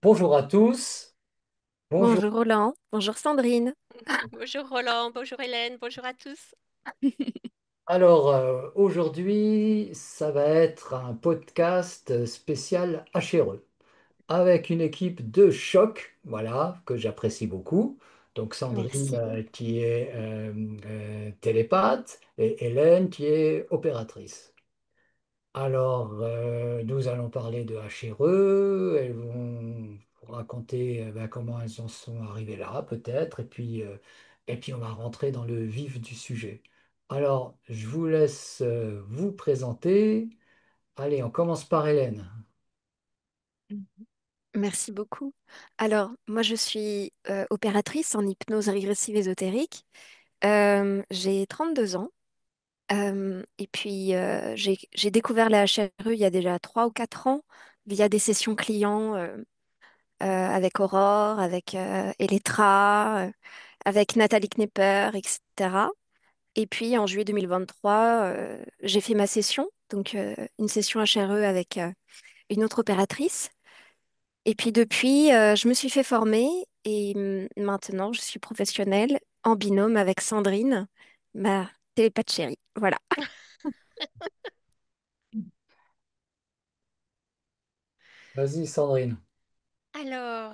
Bonjour à tous. Bonjour. Bonjour Roland, bonjour Sandrine. Bonjour Roland, bonjour Hélène, bonjour à tous. Alors, aujourd'hui, ça va être un podcast spécial HRE avec une équipe de choc, voilà, que j'apprécie beaucoup. Donc, Sandrine Merci. qui est télépathe et Hélène qui est opératrice. Alors, nous allons parler de HRE. Elles vont vous raconter ben, comment elles en sont arrivées là, peut-être, et puis on va rentrer dans le vif du sujet. Alors, je vous laisse vous présenter. Allez, on commence par Hélène. Merci beaucoup. Alors, moi, je suis opératrice en hypnose régressive ésotérique. J'ai 32 ans. Et puis, j'ai découvert la HRE il y a déjà 3 ou 4 ans via des sessions clients avec Aurore, avec Elettra, avec Nathalie Knepper, etc. Et puis, en juillet 2023, j'ai fait ma session, donc une session HRE avec une autre opératrice. Et puis depuis, je me suis fait former et maintenant je suis professionnelle en binôme avec Sandrine, ma télépathe chérie. Voilà. Vas-y, Sandrine. Alors,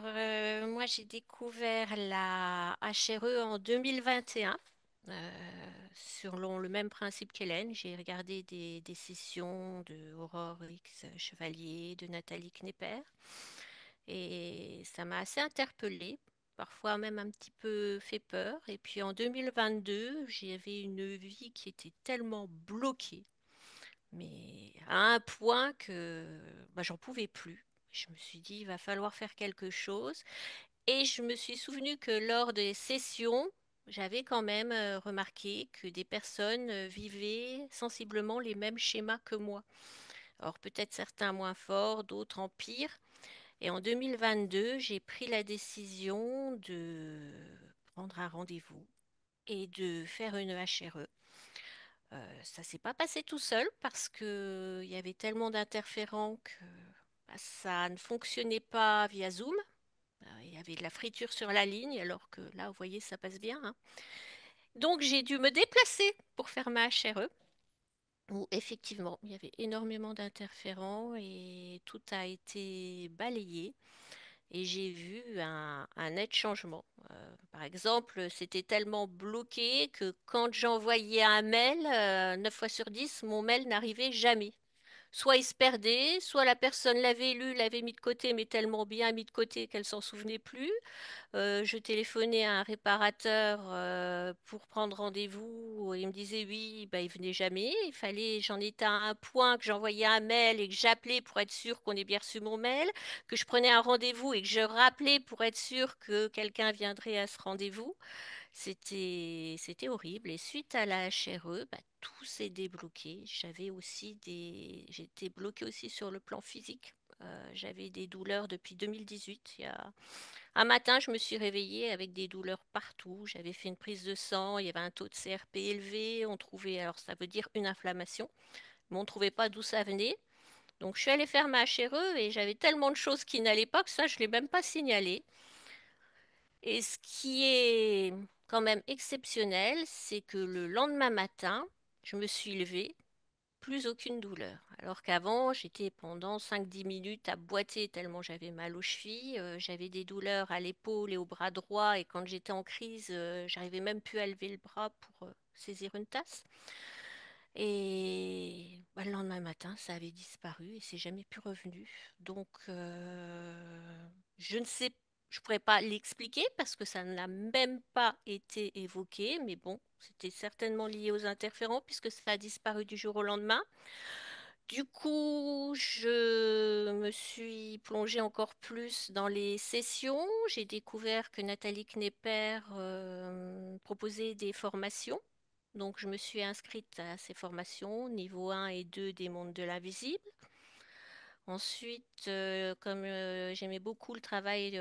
moi j'ai découvert la HRE en 2021, selon le même principe qu'Hélène. J'ai regardé des sessions de Aurore X Chevalier, de Nathalie Knepper, et ça m'a assez interpellée, parfois même un petit peu fait peur. Et puis en 2022, j'avais une vie qui était tellement bloquée, mais à un point que bah, j'en pouvais plus. Je me suis dit, il va falloir faire quelque chose. Et je me suis souvenu que lors des sessions, j'avais quand même remarqué que des personnes vivaient sensiblement les mêmes schémas que moi. Alors peut-être certains moins forts, d'autres en pire. Et en 2022, j'ai pris la décision de prendre un rendez-vous et de faire une HRE. Ça s'est pas passé tout seul parce que il y avait tellement d'interférents que bah, ça ne fonctionnait pas via Zoom. Il y avait de la friture sur la ligne, alors que là, vous voyez, ça passe bien, hein. Donc j'ai dû me déplacer pour faire ma HRE, où effectivement, il y avait énormément d'interférents et tout a été balayé. Et j'ai vu un net changement. Par exemple, c'était tellement bloqué que quand j'envoyais un mail, 9 fois sur 10, mon mail n'arrivait jamais. Soit il se perdait, soit la personne l'avait lu, l'avait mis de côté, mais tellement bien mis de côté qu'elle s'en souvenait plus. Je téléphonais à un réparateur pour prendre rendez-vous. Il me disait oui, bah, il venait jamais. J'en étais à un point que j'envoyais un mail et que j'appelais pour être sûr qu'on ait bien reçu mon mail, que je prenais un rendez-vous et que je rappelais pour être sûr que quelqu'un viendrait à ce rendez-vous. C'était horrible. Et suite à la HRE, bah, tout s'est débloqué. J'étais bloquée aussi sur le plan physique. J'avais des douleurs depuis 2018. Un matin, je me suis réveillée avec des douleurs partout. J'avais fait une prise de sang, il y avait un taux de CRP élevé. On trouvait, alors ça veut dire une inflammation, mais on ne trouvait pas d'où ça venait. Donc je suis allée faire ma HRE et j'avais tellement de choses qui n'allaient pas que ça, je ne l'ai même pas signalé. Et ce qui est quand même exceptionnel, c'est que le lendemain matin, je me suis levée, plus aucune douleur. Alors qu'avant, j'étais pendant 5-10 minutes à boiter tellement j'avais mal aux chevilles. J'avais des douleurs à l'épaule et au bras droit. Et quand j'étais en crise, j'arrivais même plus à lever le bras pour saisir une tasse. Et bah, le lendemain matin, ça avait disparu et c'est jamais plus revenu. Donc, je ne sais, je pourrais pas l'expliquer parce que ça n'a même pas été évoqué. Mais bon, c'était certainement lié aux interférents puisque ça a disparu du jour au lendemain. Du coup, je me suis plongée encore plus dans les sessions. J'ai découvert que Nathalie Knepper proposait des formations. Donc, je me suis inscrite à ces formations, niveau 1 et 2 des mondes de l'invisible. Ensuite, comme j'aimais beaucoup le travail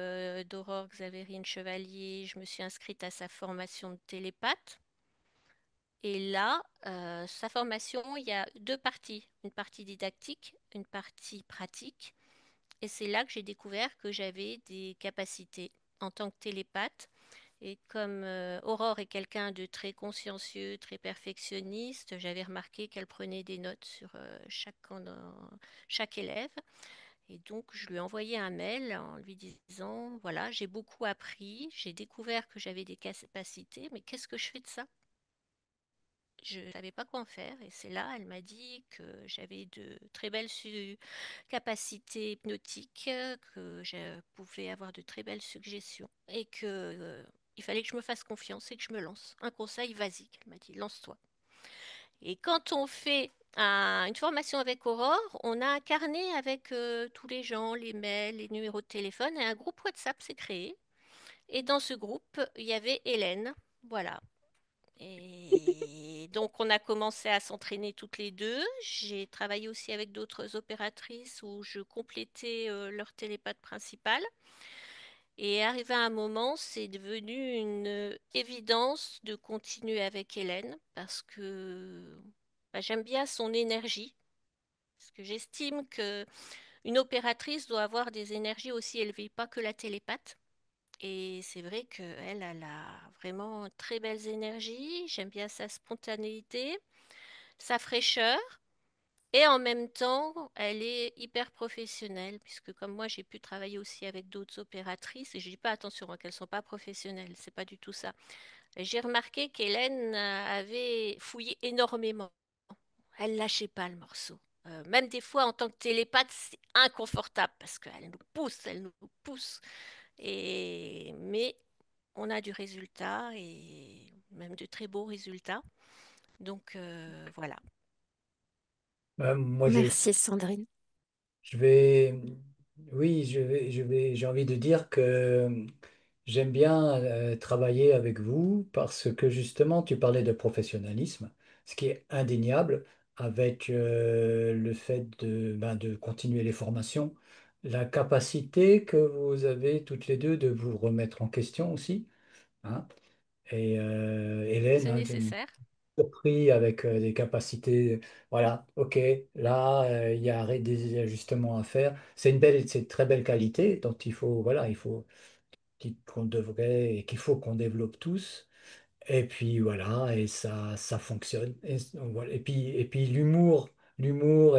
d'Aurore Xaverine Chevalier, je me suis inscrite à sa formation de télépathe. Et là, sa formation, il y a deux parties. Une partie didactique, une partie pratique. Et c'est là que j'ai découvert que j'avais des capacités en tant que télépathe. Et comme Aurore est quelqu'un de très consciencieux, très perfectionniste, j'avais remarqué qu'elle prenait des notes sur chaque élève. Et donc, je lui ai envoyé un mail en lui disant, voilà, j'ai beaucoup appris, j'ai découvert que j'avais des capacités, mais qu'est-ce que je fais de ça? Je ne savais pas quoi en faire. Et c'est là, elle m'a dit que j'avais de très belles capacités hypnotiques, que je pouvais avoir de très belles suggestions et que il fallait que je me fasse confiance et que je me lance. Un conseil, vas-y, elle m'a dit, lance-toi. Et quand on fait une formation avec Aurore, on a un carnet avec tous les gens, les mails, les numéros de téléphone et un groupe WhatsApp s'est créé. Et dans ce groupe, il y avait Hélène. Voilà. Et donc, on a commencé à s'entraîner toutes les deux. J'ai travaillé aussi avec d'autres opératrices où je complétais leur télépathe principal. Et arrivé à un moment, c'est devenu une évidence de continuer avec Hélène parce que bah, j'aime bien son énergie. Parce que j'estime que une opératrice doit avoir des énergies aussi élevées, pas que la télépathe. Et c'est vrai qu'elle, elle a vraiment très belles énergies. J'aime bien sa spontanéité, sa fraîcheur. Et en même temps, elle est hyper professionnelle, puisque comme moi, j'ai pu travailler aussi avec d'autres opératrices. Et je dis pas attention, hein, qu'elles sont pas professionnelles, c'est pas du tout ça. Et j'ai remarqué qu'Hélène avait fouillé énormément. Elle lâchait pas le morceau. Même des fois, en tant que télépathe, c'est inconfortable parce qu'elle nous pousse, elle nous pousse. Mais on a du résultat et même de très beaux résultats. Donc voilà. Moi, Merci Sandrine. je vais, oui, j'ai envie de dire que j'aime bien travailler avec vous parce que justement, tu parlais de professionnalisme, ce qui est indéniable avec le fait de continuer les formations, la capacité que vous avez toutes les deux de vous remettre en question aussi, hein. Et Hélène, C'est hein, nécessaire. surpris avec des capacités. Voilà, ok, là, il y a des ajustements à faire. C'est une très belle qualité dont il faut, voilà, il faut qu'on devrait et qu'il faut qu'on développe tous. Et puis voilà, et ça fonctionne. Voilà. Et puis l'humour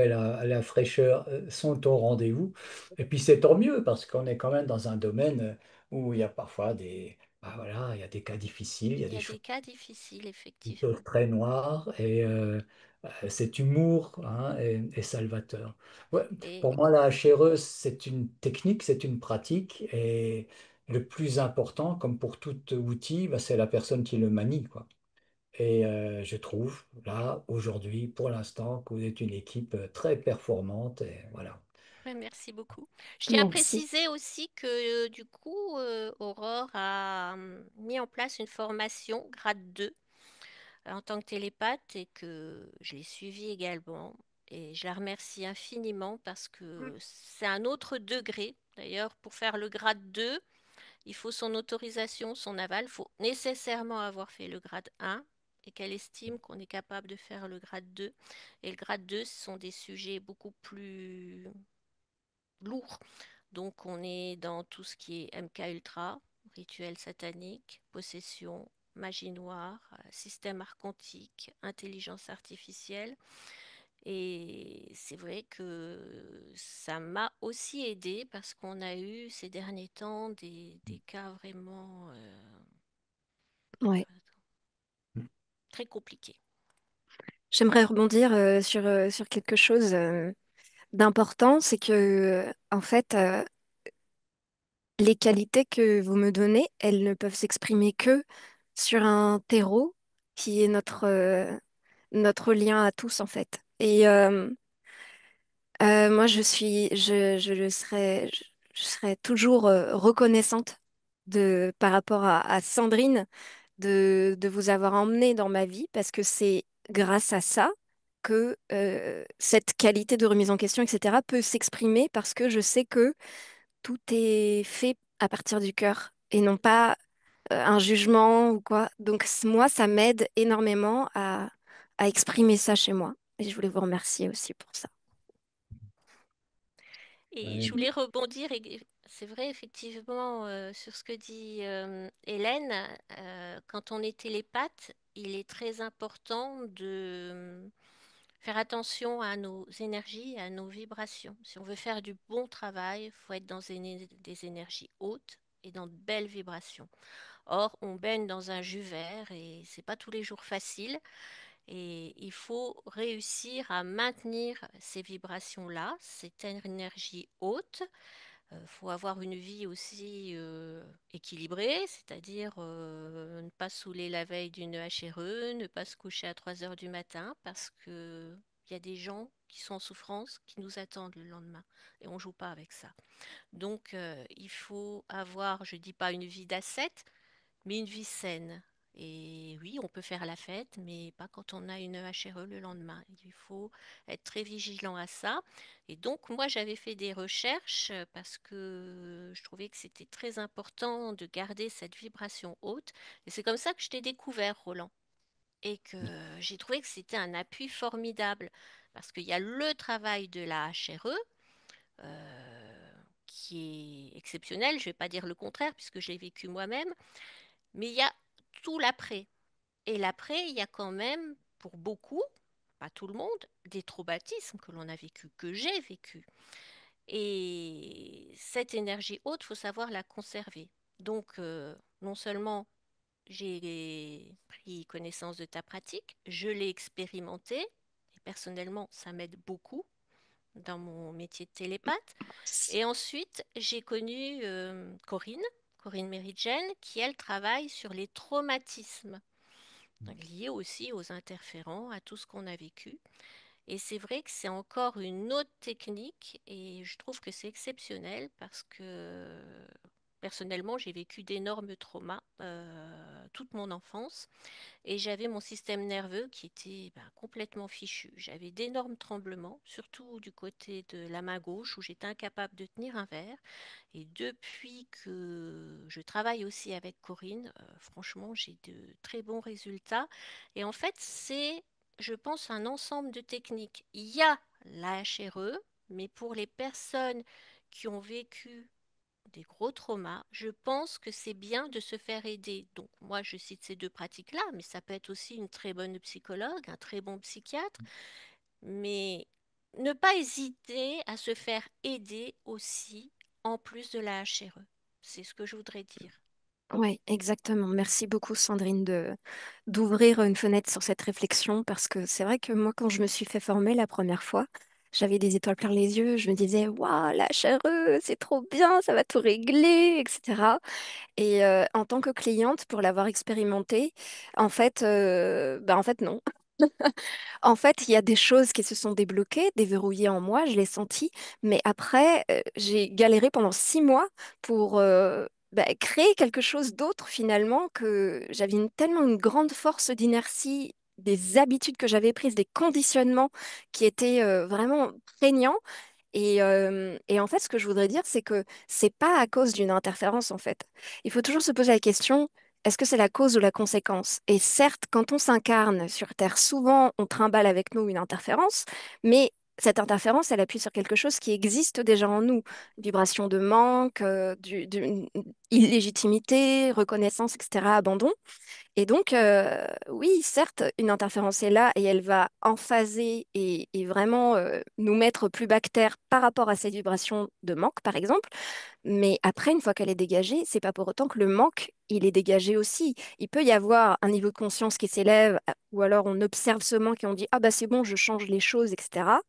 et la fraîcheur sont au rendez-vous. Et puis c'est tant mieux parce qu'on est quand même dans un domaine où il y a parfois voilà, il y a des cas difficiles, il y a Il y des a choses des cas difficiles, qui peuvent effectivement. très noires et cet humour hein, est salvateur. Ouais, Et pour moi, la HRE, c'est une technique, c'est une pratique et le plus important, comme pour tout outil, bah, c'est la personne qui le manie, quoi. Et je trouve, là, aujourd'hui, pour l'instant, que vous êtes une équipe très performante. Et voilà. ouais, merci beaucoup. Je tiens à Merci. préciser aussi que du coup, Aurore a mis en place une formation grade 2 en tant que télépathe et que je l'ai suivie également. Et je la remercie infiniment parce que c'est un autre degré. D'ailleurs, pour faire le grade 2, il faut son autorisation, son aval. Il faut nécessairement avoir fait le grade 1 et qu'elle estime qu'on est capable de faire le grade 2. Et le grade 2, ce sont des sujets beaucoup plus lourds. Donc, on est dans tout ce qui est MK Ultra, rituel satanique, possession, magie noire, système archontique, intelligence artificielle. Et c'est vrai que ça m'a aussi aidé parce qu'on a eu ces derniers temps des cas vraiment Ouais. très compliqués. J'aimerais rebondir sur quelque chose d'important, c'est que en fait, les qualités que vous me donnez, elles ne peuvent s'exprimer que sur un terreau qui est notre lien à tous en fait. Et moi, je le serai, je serai toujours reconnaissante par rapport à Sandrine de vous avoir emmené dans ma vie parce que c'est grâce à ça que cette qualité de remise en question, etc., peut s'exprimer parce que je sais que tout est fait à partir du cœur et non pas un jugement ou quoi. Donc moi, ça m'aide énormément à exprimer ça chez moi. Et je voulais vous remercier aussi pour ça. Et je Oui. voulais rebondir, et c'est vrai effectivement sur ce que dit Hélène, quand on est télépathe, il est très important de faire attention à nos énergies, à nos vibrations. Si on veut faire du bon travail, il faut être dans des énergies hautes et dans de belles vibrations. Or, on baigne dans un jus vert et c'est pas tous les jours facile. Et il faut réussir à maintenir ces vibrations-là, cette énergie haute. Il faut avoir une vie aussi équilibrée, c'est-à-dire ne pas saouler la veille d'une HRE, ne pas se coucher à 3 heures du matin, parce que il y a des gens qui sont en souffrance, qui nous attendent le lendemain, et on ne joue pas avec ça. Donc, il faut avoir, je ne dis pas une vie d'ascète, mais une vie saine. Et oui, on peut faire la fête, mais pas quand on a une HRE le lendemain. Il faut être très vigilant à ça. Et donc, moi, j'avais fait des recherches parce que je trouvais que c'était très important de garder cette vibration haute. Et c'est comme ça que je t'ai découvert, Roland. Et que j'ai trouvé que c'était un appui formidable. Parce qu'il y a le travail de la HRE, qui est exceptionnel. Je ne vais pas dire le contraire, puisque j'ai vécu moi-même. Mais il y a tout l'après. Et l'après, il y a quand même, pour beaucoup, pas tout le monde, des traumatismes que l'on a vécu, que j'ai vécu. Et cette énergie haute, il faut savoir la conserver. Donc, non seulement j'ai pris connaissance de ta pratique, je l'ai expérimenté, et personnellement, ça m'aide beaucoup dans mon métier de télépathe. Et ensuite, j'ai connu Corinne Méridjen, qui, elle, travaille sur les traumatismes liés aussi aux interférents, à tout ce qu'on a vécu. Et c'est vrai que c'est encore une autre technique et je trouve que c'est exceptionnel parce que personnellement, j'ai vécu d'énormes traumas toute mon enfance et j'avais mon système nerveux qui était complètement fichu. J'avais d'énormes tremblements, surtout du côté de la main gauche où j'étais incapable de tenir un verre. Et depuis que je travaille aussi avec Corinne, franchement, j'ai de très bons résultats. Et en fait, c'est, je pense, un ensemble de techniques. Il y a la HRE, mais pour les personnes qui ont vécu des gros traumas, je pense que c'est bien de se faire aider. Donc moi, je cite ces deux pratiques-là, mais ça peut être aussi une très bonne psychologue, un très bon psychiatre, mais ne pas hésiter à se faire aider aussi, en plus de la HRE. C'est ce que je voudrais dire. Oui, exactement. Merci beaucoup, Sandrine, de d'ouvrir une fenêtre sur cette réflexion parce que c'est vrai que moi, quand je me suis fait former la première fois, j'avais des étoiles plein les yeux. Je me disais, waouh, la HRE, c'est trop bien, ça va tout régler, etc. Et en tant que cliente, pour l'avoir expérimenté, en fait, non. En fait, il y a des choses qui se sont débloquées, déverrouillées en moi, je l'ai senti, mais après, j'ai galéré pendant 6 mois pour créer quelque chose d'autre finalement, que j'avais tellement une grande force d'inertie, des habitudes que j'avais prises, des conditionnements qui étaient vraiment prégnants et en fait, ce que je voudrais dire, c'est que c'est pas à cause d'une interférence, en fait. Il faut toujours se poser la question, est-ce que c'est la cause ou la conséquence? Et certes, quand on s'incarne sur Terre, souvent, on trimballe avec nous une interférence, mais cette interférence, elle appuie sur quelque chose qui existe déjà en nous. Vibration de manque, d'une illégitimité, reconnaissance, etc., abandon. Et donc, oui, certes, une interférence est là et elle va emphaser et vraiment nous mettre plus bactères par rapport à cette vibration de manque, par exemple. Mais après, une fois qu'elle est dégagée, c'est pas pour autant que le manque, il est dégagé aussi. Il peut y avoir un niveau de conscience qui s'élève, ou alors on observe ce manque et on dit, ah bah c'est bon, je change les choses, etc.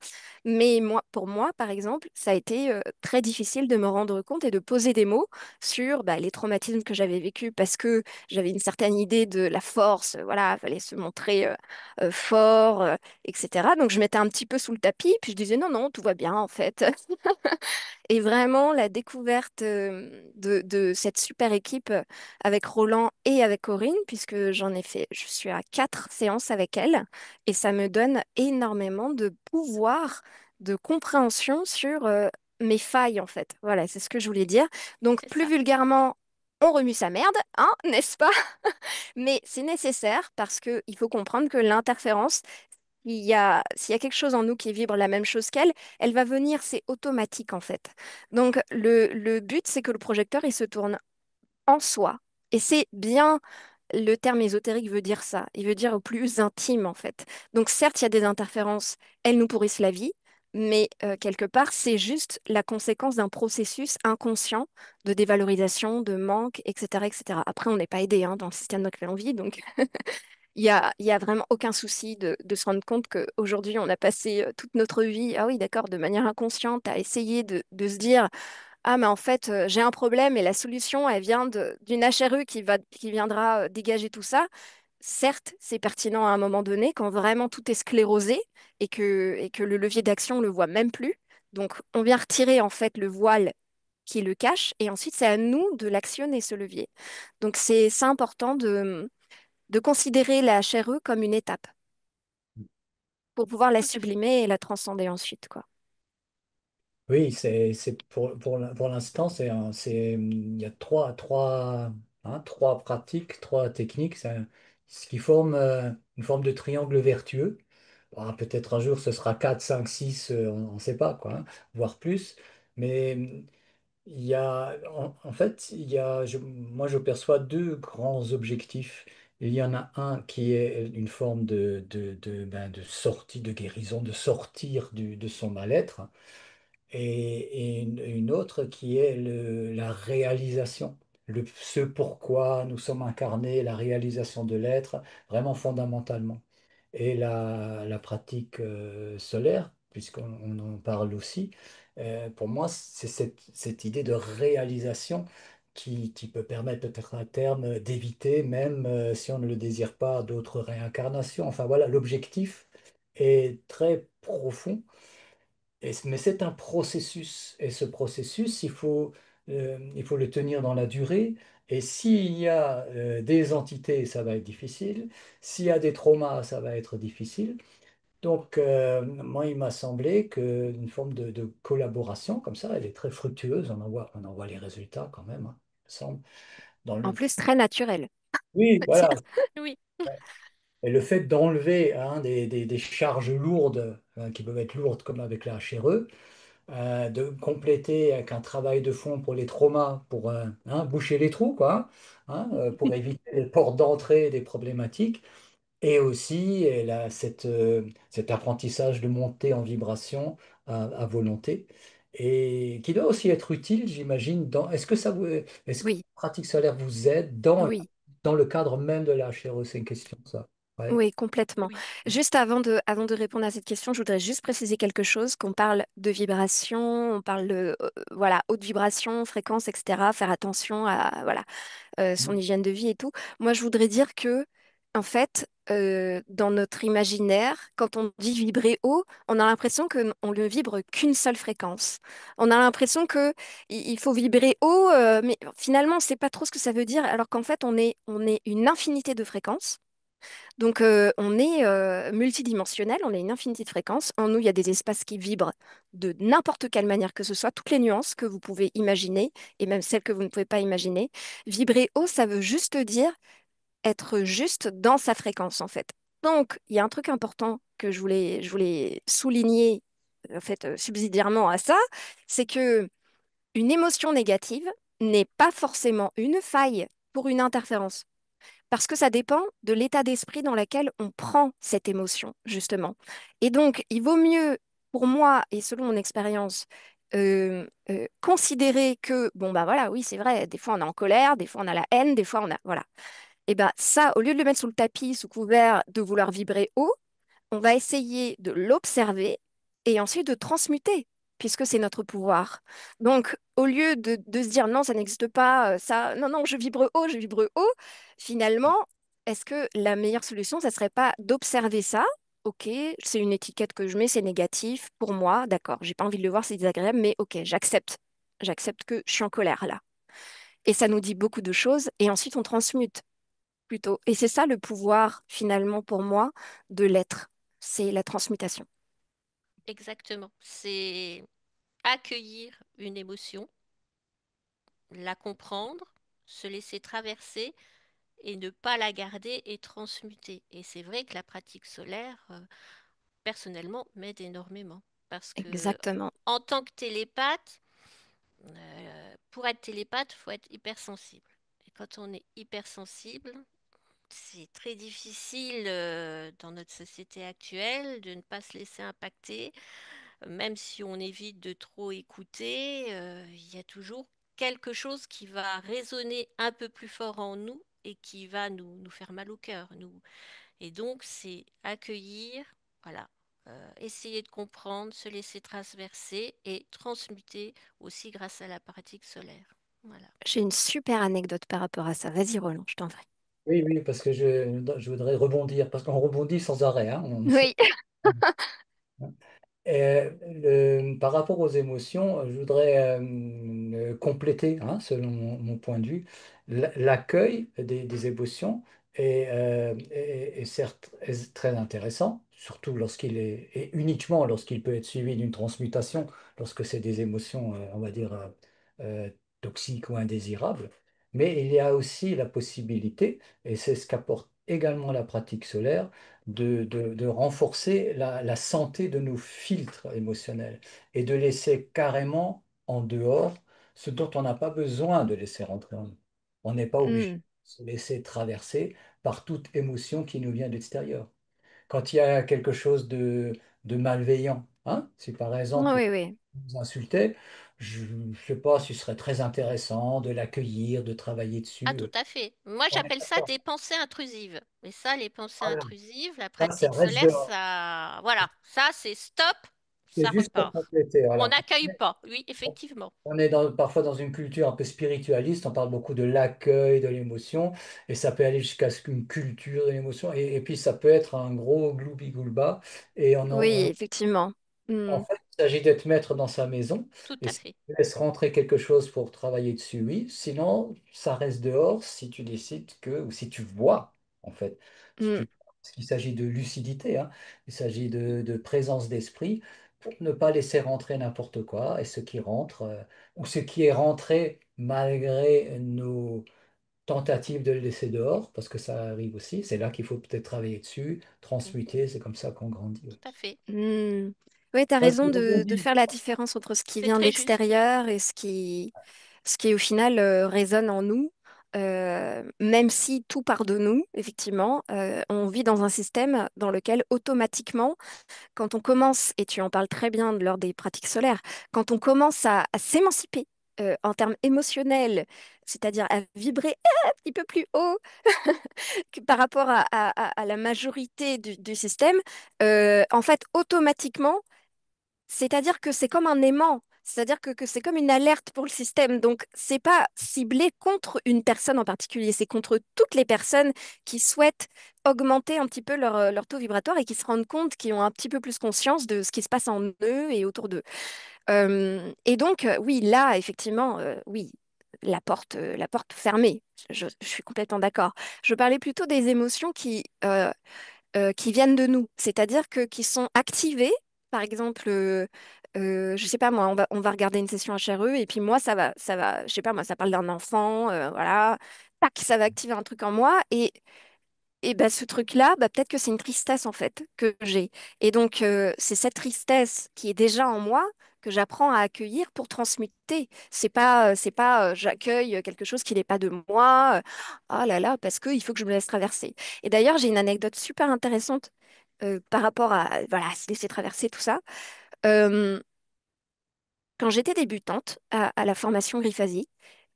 Mais moi, pour moi, par exemple, ça a été très difficile de me rendre compte et de poser des mots sur les traumatismes que j'avais vécus parce que j'avais une certaine idée de la force, voilà, il fallait se montrer fort, etc. Donc je mettais un petit peu sous le tapis, puis je disais non, non, tout va bien en fait. Et vraiment, la découverte de cette super équipe avec Roland et avec Corinne, puisque j'en ai fait, je suis à 4 séances avec elle, et ça me donne énormément de pouvoir, de compréhension sur mes failles, en fait. Voilà, c'est ce que je voulais dire. Donc, C'est plus ça. vulgairement, on remue sa merde, hein, n'est-ce pas? Mais c'est nécessaire parce qu'il faut comprendre que l'interférence, s'il y a quelque chose en nous qui vibre la même chose qu'elle, elle va venir, c'est automatique en fait. Donc le but, c'est que le projecteur, il se tourne en soi. Et c'est bien, le terme ésotérique veut dire ça. Il veut dire au plus intime, en fait. Donc, certes, il y a des interférences, elles nous pourrissent la vie, mais quelque part, c'est juste la conséquence d'un processus inconscient de dévalorisation, de manque, etc., etc. Après, on n'est pas aidé hein, dans le système dans lequel on vit, donc il y a vraiment aucun souci de se rendre compte qu'aujourd'hui, on a passé toute notre vie, ah oui, d'accord, de manière inconsciente, à essayer de se dire ah, mais en fait, j'ai un problème et la solution, elle vient d'une HRU qui viendra dégager tout ça. Certes, c'est pertinent à un moment donné quand vraiment tout est sclérosé et que le levier d'action, on le voit même plus. Donc, on vient retirer en fait le voile qui le cache et ensuite, c'est à nous de l'actionner, ce levier. Donc, c'est important de considérer la HRE comme une étape pour pouvoir la Tout à fait. sublimer et la transcender ensuite, quoi. Oui, c'est pour l'instant, il y a trois pratiques, trois techniques, ce qui forme une forme de triangle vertueux. Bon, peut-être un jour ce sera 4, 5, 6, on ne sait pas quoi, hein, voire plus. Mais en fait, moi je perçois deux grands objectifs. Il y en a un qui est une forme de sortie, de guérison, de sortir de son mal-être et une autre qui est la réalisation, ce pourquoi nous sommes incarnés, la réalisation de l'être, vraiment fondamentalement. Et la pratique solaire, puisqu'on en parle aussi, pour moi, c'est cette idée de réalisation qui peut permettre peut-être à terme d'éviter, même si on ne le désire pas, d'autres réincarnations. Enfin voilà, l'objectif est très profond mais c'est un processus. Et ce processus, il faut le tenir dans la durée. Et s'il y a des entités, ça va être difficile. S'il y a des traumas, ça va être difficile. Donc, moi, il m'a semblé qu'une forme de collaboration comme ça, elle est très fructueuse. On en voit les résultats quand même, hein, il me semble. Dans En le... plus, très naturel, Oui, faut voilà. dire. Oui, Et le fait d'enlever hein, des charges lourdes, qui peuvent être lourdes comme avec la HRE, de compléter avec un travail de fond pour les traumas, pour hein, boucher les trous, quoi, pour éviter les portes d'entrée des problématiques, et aussi cet apprentissage de monter en vibration à volonté, et qui doit aussi être utile, j'imagine, est-ce que Oui, la pratique solaire vous aide oui. dans le cadre même de la HRE? C'est une question, ça. Ouais. Oui, complètement. oui, Juste avant de répondre à cette question, je voudrais juste préciser quelque chose, qu'on parle de vibration, on parle de voilà, haute vibration, fréquence, etc. Faire attention à voilà, son hygiène de vie et tout. Moi, je voudrais dire que, en fait, dans notre imaginaire, quand on dit vibrer haut, on a l'impression qu'on ne vibre qu'une seule fréquence. On a l'impression que il faut vibrer haut, mais finalement, on ne sait pas trop ce que ça veut dire, alors qu'en fait, on est une infinité de fréquences. Donc, on est multidimensionnel, on a une infinité de fréquences. En nous, il y a des espaces qui vibrent de n'importe quelle manière que ce soit, toutes les nuances que vous pouvez imaginer et même celles que vous ne pouvez pas imaginer. Vibrer haut, ça veut juste dire être juste dans sa fréquence, en fait. Donc, il y a un truc important que je voulais souligner, en fait, subsidiairement à ça, c'est que une émotion négative n'est pas forcément une faille pour une interférence. Parce que ça dépend de l'état d'esprit dans lequel on prend cette émotion, justement. Et donc, il vaut mieux, pour moi, et selon mon expérience, considérer que, bon, bah voilà, oui, c'est vrai, des fois on est en colère, des fois on a la haine, des fois on a. Voilà. Et ben ça, au lieu de le mettre sous le tapis, sous couvert de vouloir vibrer haut, on va essayer de l'observer et ensuite de transmuter, puisque c'est notre pouvoir. Donc, au lieu de se dire non, ça n'existe pas, ça, non, non, je vibre haut, finalement, est-ce que la meilleure solution, ça serait pas d'observer ça? Ok, c'est une étiquette que je mets, c'est négatif pour moi, d'accord, j'ai pas envie de le voir, c'est désagréable, mais ok, j'accepte. J'accepte que je suis en colère là. Et ça nous dit beaucoup de choses, et ensuite on transmute plutôt. Et c'est ça le pouvoir, finalement, pour moi, de l'être. C'est la transmutation. exactement. C'est accueillir une émotion, la comprendre, se laisser traverser et ne pas la garder et transmuter. Et c'est vrai que la pratique solaire, personnellement, m'aide énormément. Parce que Exactement. en tant que télépathe, pour être télépathe, il faut être hypersensible. Et quand on est hypersensible, c'est très difficile dans notre société actuelle de ne pas se laisser impacter. Même si on évite de trop écouter, il y a toujours quelque chose qui va résonner un peu plus fort en nous et qui va nous faire mal au cœur. Et donc, c'est accueillir, voilà, essayer de comprendre, se laisser transverser et transmuter aussi grâce à la pratique solaire. Voilà. J'ai une super anecdote par rapport à ça. Vas-y, Roland, je t'en prie. Oui, oui, parce que je voudrais rebondir, parce qu'on rebondit sans arrêt, hein. Oui. Par rapport aux émotions, je voudrais compléter, hein, selon mon point de vue, l'accueil des émotions est certes très intéressant, surtout lorsqu'il est, et uniquement lorsqu'il peut être suivi d'une transmutation, lorsque c'est des émotions, on va dire, toxiques ou indésirables. Mais il y a aussi la possibilité, et c'est ce qu'apporte également la pratique solaire, de renforcer la santé de nos filtres émotionnels et de laisser carrément en dehors ce dont on n'a pas besoin de laisser rentrer en nous. On n'est pas obligé de Hmm. se laisser traverser par toute émotion qui nous vient de l'extérieur. Quand il y a quelque chose de malveillant, hein, si par exemple Oui, oui. on vous insultait, je ne sais pas si ce serait très intéressant de l'accueillir, de travailler Ah, dessus. tout à fait. Moi, On est j'appelle ça d'accord. des pensées intrusives. Et ça, les pensées Voilà. intrusives, la Ça, ça pratique reste solaire, dehors. ça, voilà, ça, c'est stop, C'est ça juste pour repart. compléter. On Voilà. n'accueille pas. Oui, effectivement. On est parfois dans une culture un peu spiritualiste, on parle beaucoup de l'accueil de l'émotion, et ça peut aller jusqu'à ce qu'une culture de l'émotion, et puis ça peut être un gros gloubi-goulba, et Oui, effectivement. en Hmm. fait, il s'agit d'être maître dans sa maison, Tout et à si fait. tu laisses rentrer quelque chose pour travailler dessus, oui, sinon ça reste dehors si tu décides que, ou si tu vois, en fait, si Hmm. tu, parce qu'il s'agit de lucidité, hein, il s'agit de présence d'esprit, pour ne pas laisser rentrer n'importe quoi, et ce qui rentre, ou ce qui est rentré malgré nos tentatives de le laisser dehors, parce que ça arrive aussi, c'est là qu'il faut peut-être travailler dessus, Mm. transmuter, c'est comme ça qu'on grandit. Ouais. Tout à fait. Hmm. Oui, tu as Moi, je raison de rebondis. faire la différence entre ce qui C'est vient de très juste. l'extérieur et ce qui au final résonne en nous. Même si tout part de nous, effectivement, on vit dans un système dans lequel automatiquement, quand on commence, et tu en parles très bien lors des pratiques solaires, quand on commence à s'émanciper en termes émotionnels, c'est-à-dire à vibrer un petit peu plus haut par rapport à la majorité du système, en fait, automatiquement, c'est-à-dire que c'est comme un aimant. C'est-à-dire que c'est comme une alerte pour le système. Donc, c'est pas ciblé contre une personne en particulier, c'est contre toutes les personnes qui souhaitent augmenter un petit peu leur taux vibratoire et qui se rendent compte, qui ont un petit peu plus conscience de ce qui se passe en eux et autour d'eux. Et donc, oui, là, effectivement, oui, la porte fermée. Je suis complètement d'accord. Je parlais plutôt des émotions qui viennent de nous, c'est-à-dire que qui sont activées. Par exemple, je sais pas moi, on va regarder une session HRE et puis moi ça va, je sais pas moi, ça parle d'un enfant, voilà, tac, ça va activer un truc en moi et ben ce truc-là, bah, peut-être que c'est une tristesse en fait que j'ai. Et donc c'est cette tristesse qui est déjà en moi que j'apprends à accueillir pour transmuter. C'est pas j'accueille quelque chose qui n'est pas de moi. Oh là là, parce qu'il faut que je me laisse traverser. Et d'ailleurs, j'ai une anecdote super intéressante par rapport à voilà, se laisser traverser tout ça. Euh, Quand j'étais débutante à la formation Griffasie,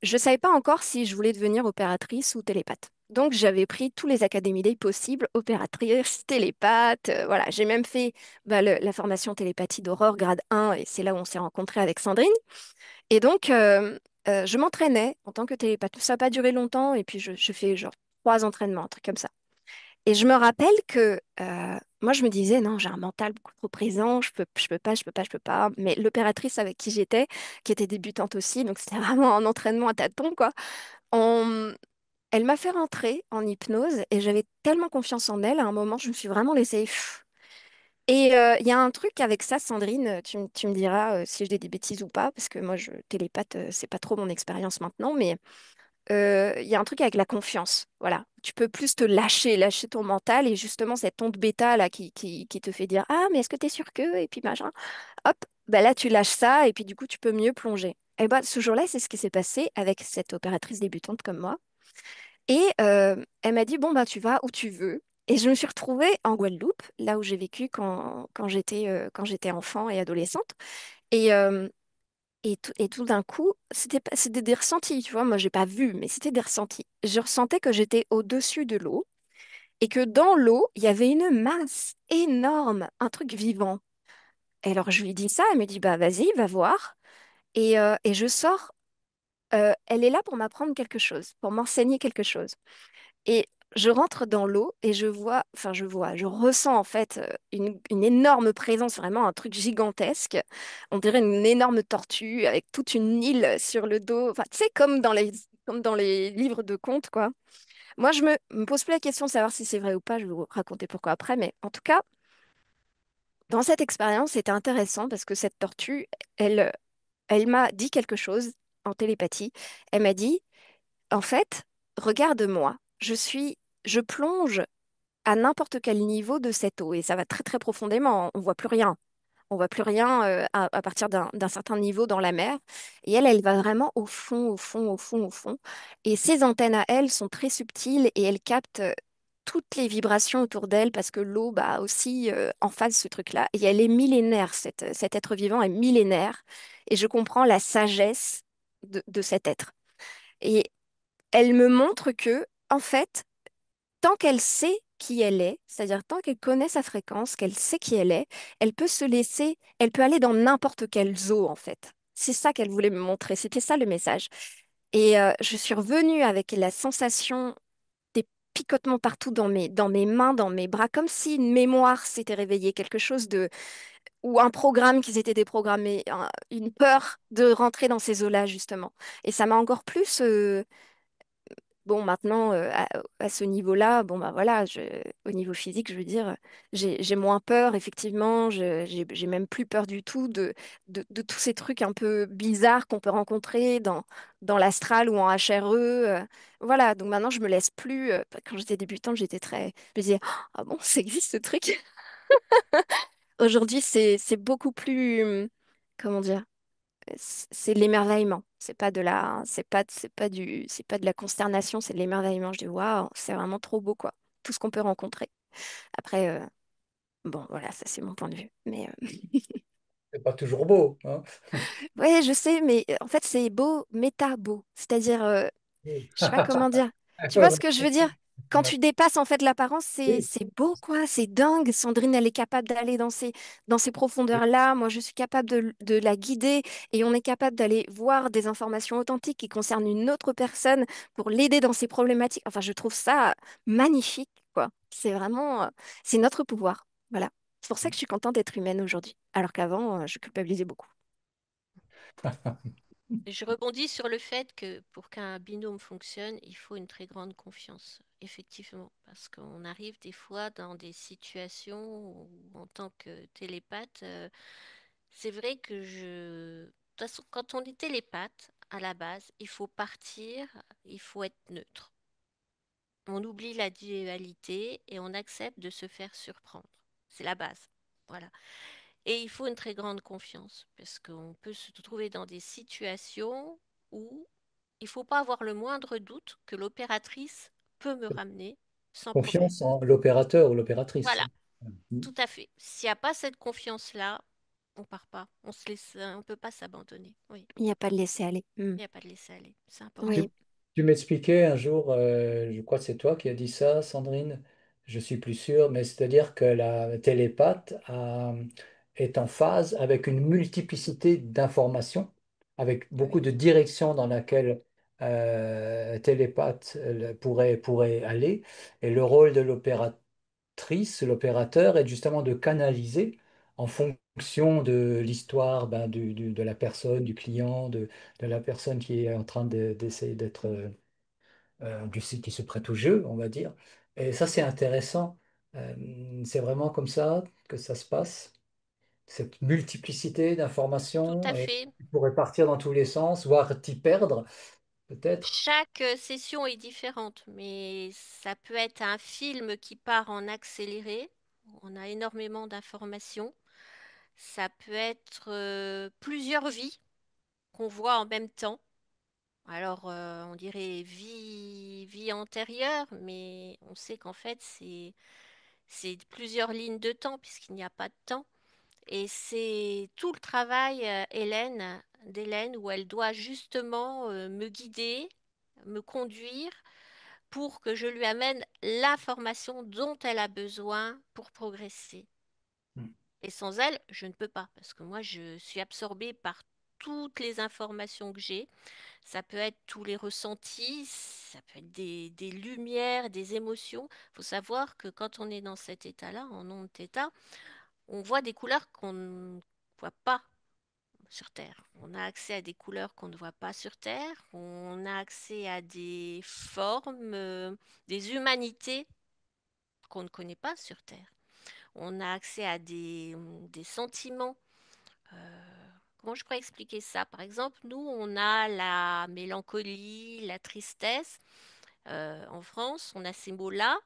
je ne savais pas encore si je voulais devenir opératrice ou télépathe. Donc, j'avais pris tous les académies day possibles, opératrice, télépathe. Voilà, j'ai même fait bah, la formation télépathie d'Aurore, grade 1, et c'est là où on s'est rencontrés avec Sandrine. Et donc, je m'entraînais en tant que télépathe. Ça n'a pas duré longtemps, et puis je fais genre 3 entraînements, un truc comme ça. Et je me rappelle que moi, je me disais, non, j'ai un mental beaucoup trop présent, je peux pas. Mais l'opératrice avec qui j'étais, qui était débutante aussi, donc c'était vraiment un entraînement à tâtons, quoi. On- Elle m'a fait rentrer en hypnose et j'avais tellement confiance en elle, à un moment, je me suis vraiment laissée. Et il y a un truc avec ça, Sandrine, tu me diras si je dis des bêtises ou pas, parce que moi, je télépathe, c'est pas trop mon expérience maintenant, mais il y a un truc avec la confiance. Voilà. Tu peux plus te lâcher ton mental et justement cette onde bêta là qui te fait dire ah, mais est-ce que tu es sûr que? Et puis machin. Hop, bah là tu lâches ça et puis du coup tu peux mieux plonger. Et bah ce jour-là, c'est ce qui s'est passé avec cette opératrice débutante comme moi. Et elle m'a dit bon, bah tu vas où tu veux. Et je me suis retrouvée en Guadeloupe, là où j'ai vécu quand j'étais enfant et adolescente. Et, et tout d'un coup, c'était des ressentis, tu vois. Moi, j'ai pas vu, mais c'était des ressentis. Je ressentais que j'étais au-dessus de l'eau et que dans l'eau, il y avait une masse énorme, un truc vivant. Et alors, je lui dis ça, elle me dit, bah vas-y, va voir. Et je sors, elle est là pour m'apprendre quelque chose, pour m'enseigner quelque chose. Et je rentre dans l'eau et je ressens en fait une énorme présence, vraiment un truc gigantesque. On dirait une énorme tortue avec toute une île sur le dos. Enfin, tu sais, comme dans les livres de contes, quoi. Moi, me pose plus la question de savoir si c'est vrai ou pas. Je vais vous raconter pourquoi après. Mais en tout cas, dans cette expérience, c'était intéressant parce que cette tortue, elle, elle m'a dit quelque chose en télépathie. Elle m'a dit, en fait, regarde-moi. Je plonge à n'importe quel niveau de cette eau et ça va très très profondément. On voit plus rien. On voit plus rien à partir d'un certain niveau dans la mer. Et elle, elle va vraiment au fond, au fond, au fond, au fond. Et ses antennes à elle sont très subtiles et elle capte toutes les vibrations autour d'elle parce que l'eau, bah, aussi en phase ce truc-là. Et elle est millénaire, cet être vivant est millénaire. Et je comprends la sagesse de cet être. Et elle me montre que, en fait, tant qu'elle sait qui elle est, c'est-à-dire tant qu'elle connaît sa fréquence, qu'elle sait qui elle peut se laisser, elle peut aller dans n'importe quelle eau en fait. C'est ça qu'elle voulait me montrer, c'était ça le message. Et je suis revenue avec la sensation des picotements partout dans mes mains, dans mes bras, comme si une mémoire s'était réveillée, quelque chose de, ou un programme qui s'était déprogrammé, une peur de rentrer dans ces eaux-là justement. Et ça m'a encore plus bon, maintenant, à ce niveau-là, bon, bah voilà, au niveau physique, je veux dire, j'ai moins peur, effectivement, j'ai même plus peur du tout de tous ces trucs un peu bizarres qu'on peut rencontrer dans l'astral ou en HRE. Voilà, donc maintenant, je me laisse plus. Quand j'étais débutante, je me disais, ah bon, ça existe ce truc? Aujourd'hui, c'est beaucoup plus, comment dire? C'est l'émerveillement. C'est pas de la consternation, c'est de l'émerveillement. Je dis waouh, c'est vraiment trop beau quoi. Tout ce qu'on peut rencontrer. Après, bon voilà, ça c'est mon point de vue. Mais C'est pas toujours beau, hein. ouais, je sais, mais en fait c'est beau, méta beau. C'est-à-dire, Oui. je sais pas comment dire. Ouais, Tu vois ce ouais, que je veux dire? Quand tu dépasses en fait l'apparence, oui. c'est beau quoi, c'est dingue. Sandrine, elle est capable d'aller dans ces profondeurs-là. Moi, je suis capable de la guider et on est capable d'aller voir des informations authentiques qui concernent une autre personne pour l'aider dans ses problématiques. Enfin, je trouve ça magnifique quoi. C'est vraiment, c'est notre pouvoir. Voilà. C'est pour ça que je suis contente d'être humaine aujourd'hui, alors qu'avant, je culpabilisais beaucoup. Je rebondis sur le fait que pour qu'un binôme fonctionne, il faut une très grande confiance, effectivement, parce qu'on arrive des fois dans des situations où, en tant que télépathe, c'est vrai que de toute façon, quand on est télépathe, à la base, il faut partir, il faut être neutre. On oublie la dualité et on accepte de se faire surprendre. C'est la base. Voilà. Et il faut une très grande confiance, parce qu'on peut se trouver dans des situations où il ne faut pas avoir le moindre doute que l'opératrice peut me ramener sans problème. Confiance en l'opérateur ou l'opératrice. Voilà, tout à fait. S'il n'y a pas cette confiance-là, on part pas. On se laisse, on peut pas s'abandonner. Oui, Il n'y a pas de laisser aller. il n'y a pas de laisser aller. C'est Tu, important. Oui, tu m'expliquais un jour, je crois que c'est toi qui as dit ça, Sandrine, je suis plus sûr, mais c'est-à-dire que la télépathe est en phase avec une multiplicité d'informations, avec beaucoup Oui, de directions dans laquelle télépathe pourrait aller, et le rôle de l'opérateur est justement de canaliser en fonction de l'histoire ben, de la personne, du client, de la personne qui est en train d'essayer d'être, qui se prête au jeu, on va dire. Et ça, c'est intéressant. C'est vraiment comme ça que ça se passe, cette multiplicité tout à d'informations, et fait. tu pourrais partir dans tous les sens, voire t'y perdre. peut-être? Chaque session est différente, mais ça peut être un film qui part en accéléré. On a énormément d'informations. Ça peut être plusieurs vies qu'on voit en même temps. Alors, on dirait vie antérieure, mais on sait qu'en fait, c'est plusieurs lignes de temps, puisqu'il n'y a pas de temps. Et c'est tout le travail, d'Hélène, où elle doit justement me guider, me conduire pour que je lui amène l'information dont elle a besoin pour progresser. Hmm. Et sans elle, je ne peux pas, parce que moi, je suis absorbée par toutes les informations que j'ai. Ça peut être tous les ressentis, ça peut être des lumières, des émotions. Il faut savoir que quand on est dans cet état-là, en onde θ, on voit des couleurs qu'on ne voit pas sur Terre. On a accès à des couleurs qu'on ne voit pas sur Terre. On a accès à des formes, des humanités qu'on ne connaît pas sur Terre. On a accès à des sentiments. Comment je pourrais expliquer ça? Par exemple, nous, on a la mélancolie, la tristesse. En France, on a ces mots-là.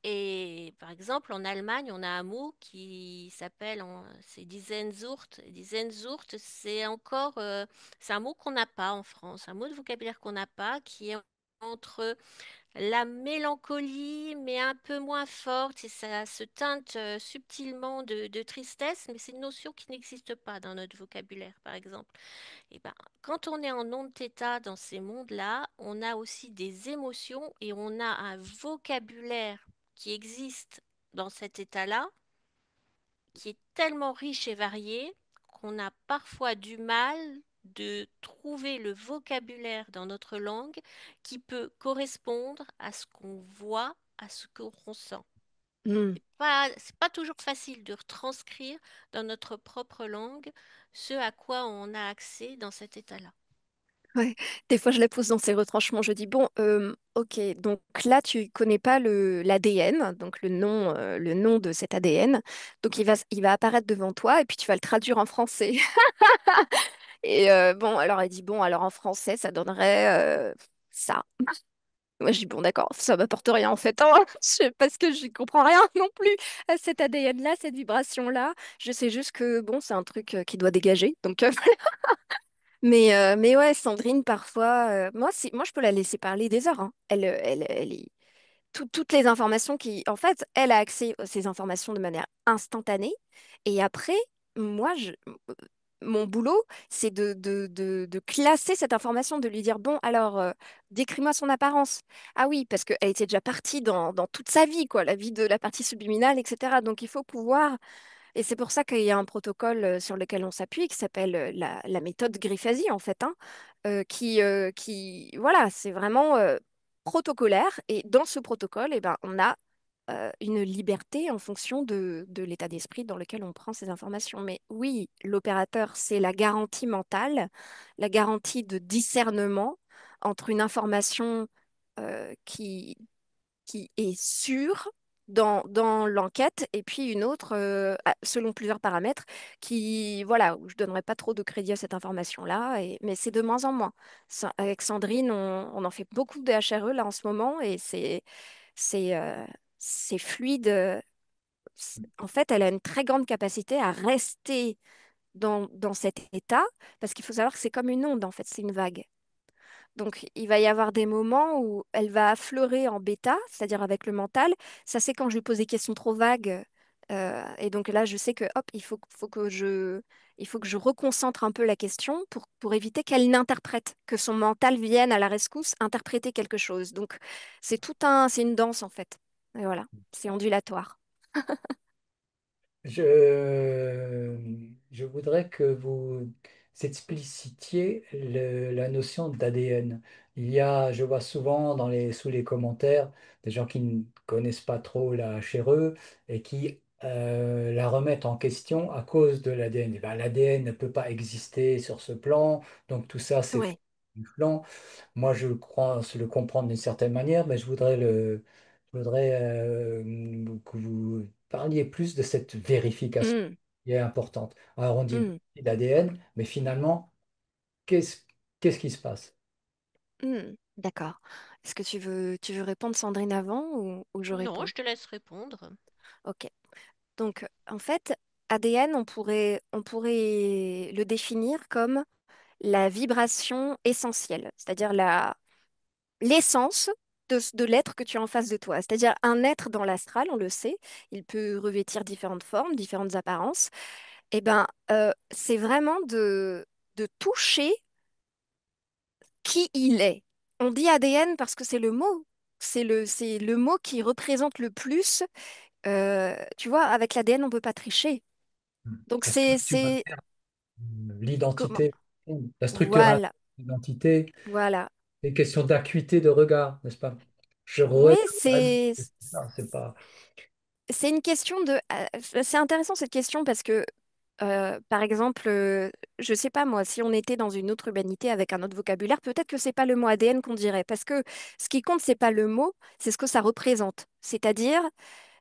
Et par exemple, en Allemagne, on a un mot qui s'appelle, c'est die Sehnsucht. Die Sehnsucht, c'est un mot qu'on n'a pas en France, un mot de vocabulaire qu'on n'a pas, qui est entre la mélancolie, mais un peu moins forte, et ça se teinte subtilement de tristesse, mais c'est une notion qui n'existe pas dans notre vocabulaire, par exemple. Et ben, quand on est en onde θ dans ces mondes-là, on a aussi des émotions et on a un vocabulaire qui existe dans cet état-là, qui est tellement riche et varié qu'on a parfois du mal de trouver le vocabulaire dans notre langue qui peut correspondre à ce qu'on voit, à ce qu'on ressent. Hmm. C'est pas toujours facile de retranscrire dans notre propre langue ce à quoi on a accès dans cet état-là. Ouais. Des fois, je la pose dans ses retranchements. Je dis, bon, ok, donc là, tu connais pas l'ADN, donc le nom de cet ADN. Donc, il va apparaître devant toi et puis tu vas le traduire en français. Et bon, alors, elle dit, bon, alors en français, ça donnerait ça. Moi, je dis, bon, d'accord, ça m'apporte rien en fait, hein. Parce que je comprends rien non plus à cet ADN-là, cette vibration-là. Je sais juste que, bon, c'est un truc qui doit dégager. Donc, mais ouais, Sandrine, parfois, moi, je peux la laisser parler des heures, hein. Toutes les informations en fait, elle a accès à ces informations de manière instantanée. Et après, moi, mon boulot, c'est de classer cette information, de lui dire, bon, alors, décris-moi son apparence. Ah oui, parce qu'elle était déjà partie dans toute sa vie, quoi, la vie de la partie subliminale, etc. Donc, il faut pouvoir et c'est pour ça qu'il y a un protocole sur lequel on s'appuie qui s'appelle la méthode Grifasi, en fait, hein, voilà, c'est vraiment protocolaire. Et dans ce protocole, eh ben, on a une liberté en fonction de l'état d'esprit dans lequel on prend ces informations. Mais oui, l'opérateur, c'est la garantie mentale, la garantie de discernement entre une information qui est sûre dans l'enquête et puis une autre, selon plusieurs paramètres, voilà, où je donnerai pas trop de crédit à cette information-là, mais c'est de moins en moins. Avec Sandrine, on en fait beaucoup de HRE là en ce moment et c'est, euh, c'est fluide. En fait, elle a une très grande capacité à rester dans cet état parce qu'il faut savoir que c'est comme une onde, en fait, c'est une vague. Donc, il va y avoir des moments où elle va affleurer en bêta, c'est-à-dire avec le mental. Ça, c'est quand je lui pose des questions trop vagues. Et donc là, je sais que hop, il faut que je reconcentre un peu la question pour éviter qu'elle n'interprète, que son mental vienne à la rescousse interpréter quelque chose. Donc, c'est une danse en fait. Et voilà, c'est ondulatoire. Je voudrais que vous explicitiez la notion d'ADN. Je vois souvent sous les commentaires des gens qui ne connaissent pas trop la HRE et qui la remettent en question à cause de l'ADN. L'ADN ne peut pas exister sur ce plan, donc tout ça c'est Ouais. du plan. Moi, je crois le comprendre d'une certaine manière, mais je voudrais que vous parliez plus de cette vérification Hmm, qui est importante. Alors, on dit hmm. d'ADN, mais finalement, qu'est-ce qu'est-ce qui se passe? D'accord. Est-ce que tu veux répondre, Sandrine, avant ou je Non, réponds? je te laisse répondre. Ok. Donc, en fait, ADN, on pourrait le définir comme la vibration essentielle, c'est-à-dire l'essence de l'être que tu as en face de toi. C'est-à-dire un être dans l'astral, on le sait, il peut revêtir différentes formes, différentes apparences. Eh ben, c'est vraiment de toucher qui il est. On dit ADN parce que c'est le mot. C'est le mot qui représente le plus. Tu vois, avec l'ADN, on ne peut pas tricher. Donc, La structure c'est interne, comment? l'identité, la structure interne, Voilà, l'identité, voilà. les questions d'acuité de regard, n'est-ce pas? Je Oui, regarde, c'est pas. c'est une question de. C'est intéressant cette question parce que, par exemple, je sais pas moi, si on était dans une autre urbanité avec un autre vocabulaire, peut-être que c'est pas le mot ADN qu'on dirait. Parce que ce qui compte, c'est pas le mot, c'est ce que ça représente. C'est-à-dire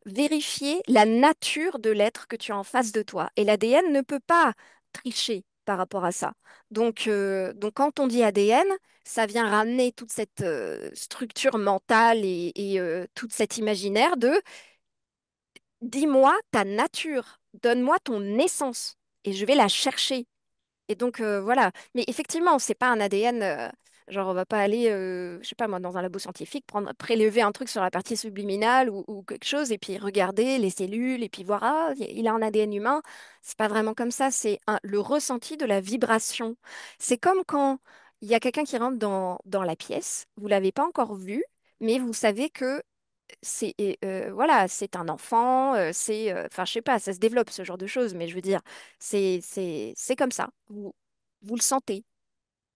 vérifier la nature de l'être que tu as en face de toi. Et l'ADN ne peut pas tricher par rapport à ça. Donc quand on dit ADN, ça vient ramener toute cette structure mentale et toute cet imaginaire de dis-moi ta nature, donne-moi ton essence et je vais la chercher. Et donc voilà. Mais effectivement, c'est pas un ADN. Genre, on va pas aller, je sais pas moi, dans un labo scientifique, prendre, prélever un truc sur la partie subliminale ou quelque chose, et puis regarder les cellules, et puis voir, ah, il a un ADN humain. C'est pas vraiment comme ça. Le ressenti de la vibration. C'est comme quand il y a quelqu'un qui rentre dans la pièce, vous l'avez pas encore vu, mais vous savez que voilà, c'est un enfant, enfin, je sais pas, ça se développe ce genre de choses, mais je veux dire, c'est comme ça. Vous le sentez.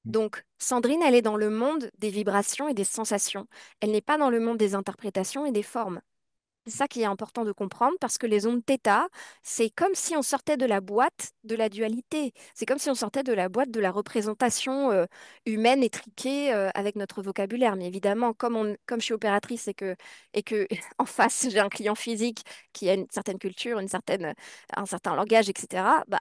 Donc, Sandrine, elle est dans le monde des vibrations et des sensations. Elle n'est pas dans le monde des interprétations et des formes. C'est ça qui est important de comprendre parce que les ondes θ, c'est comme si on sortait de la boîte de la dualité. C'est comme si on sortait de la boîte de la représentation humaine étriquée avec notre vocabulaire. Mais évidemment, comme je suis opératrice et que en face, j'ai un client physique qui a une certaine culture, un certain langage, etc., bah,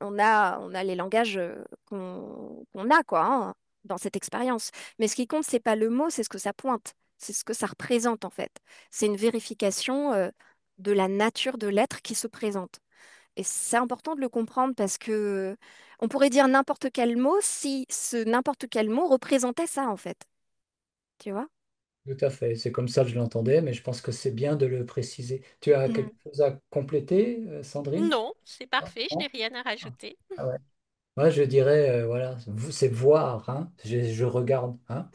on a les langages qu'on a, quoi, hein, dans cette expérience. Mais ce qui compte, c'est pas le mot, c'est ce que ça pointe. C'est ce que ça représente, en fait. C'est une vérification de la nature de l'être qui se présente. Et c'est important de le comprendre parce que on pourrait dire n'importe quel mot si ce n'importe quel mot représentait ça, en fait. Tu vois? Tout à fait, c'est comme ça que je l'entendais, mais je pense que c'est bien de le préciser. Tu as Mm. quelque chose à compléter, Sandrine? Non, c'est parfait, je Non. n'ai rien à Ah, rajouter. ah ouais. Moi, je dirais, voilà, c'est voir, hein. Je regarde, hein.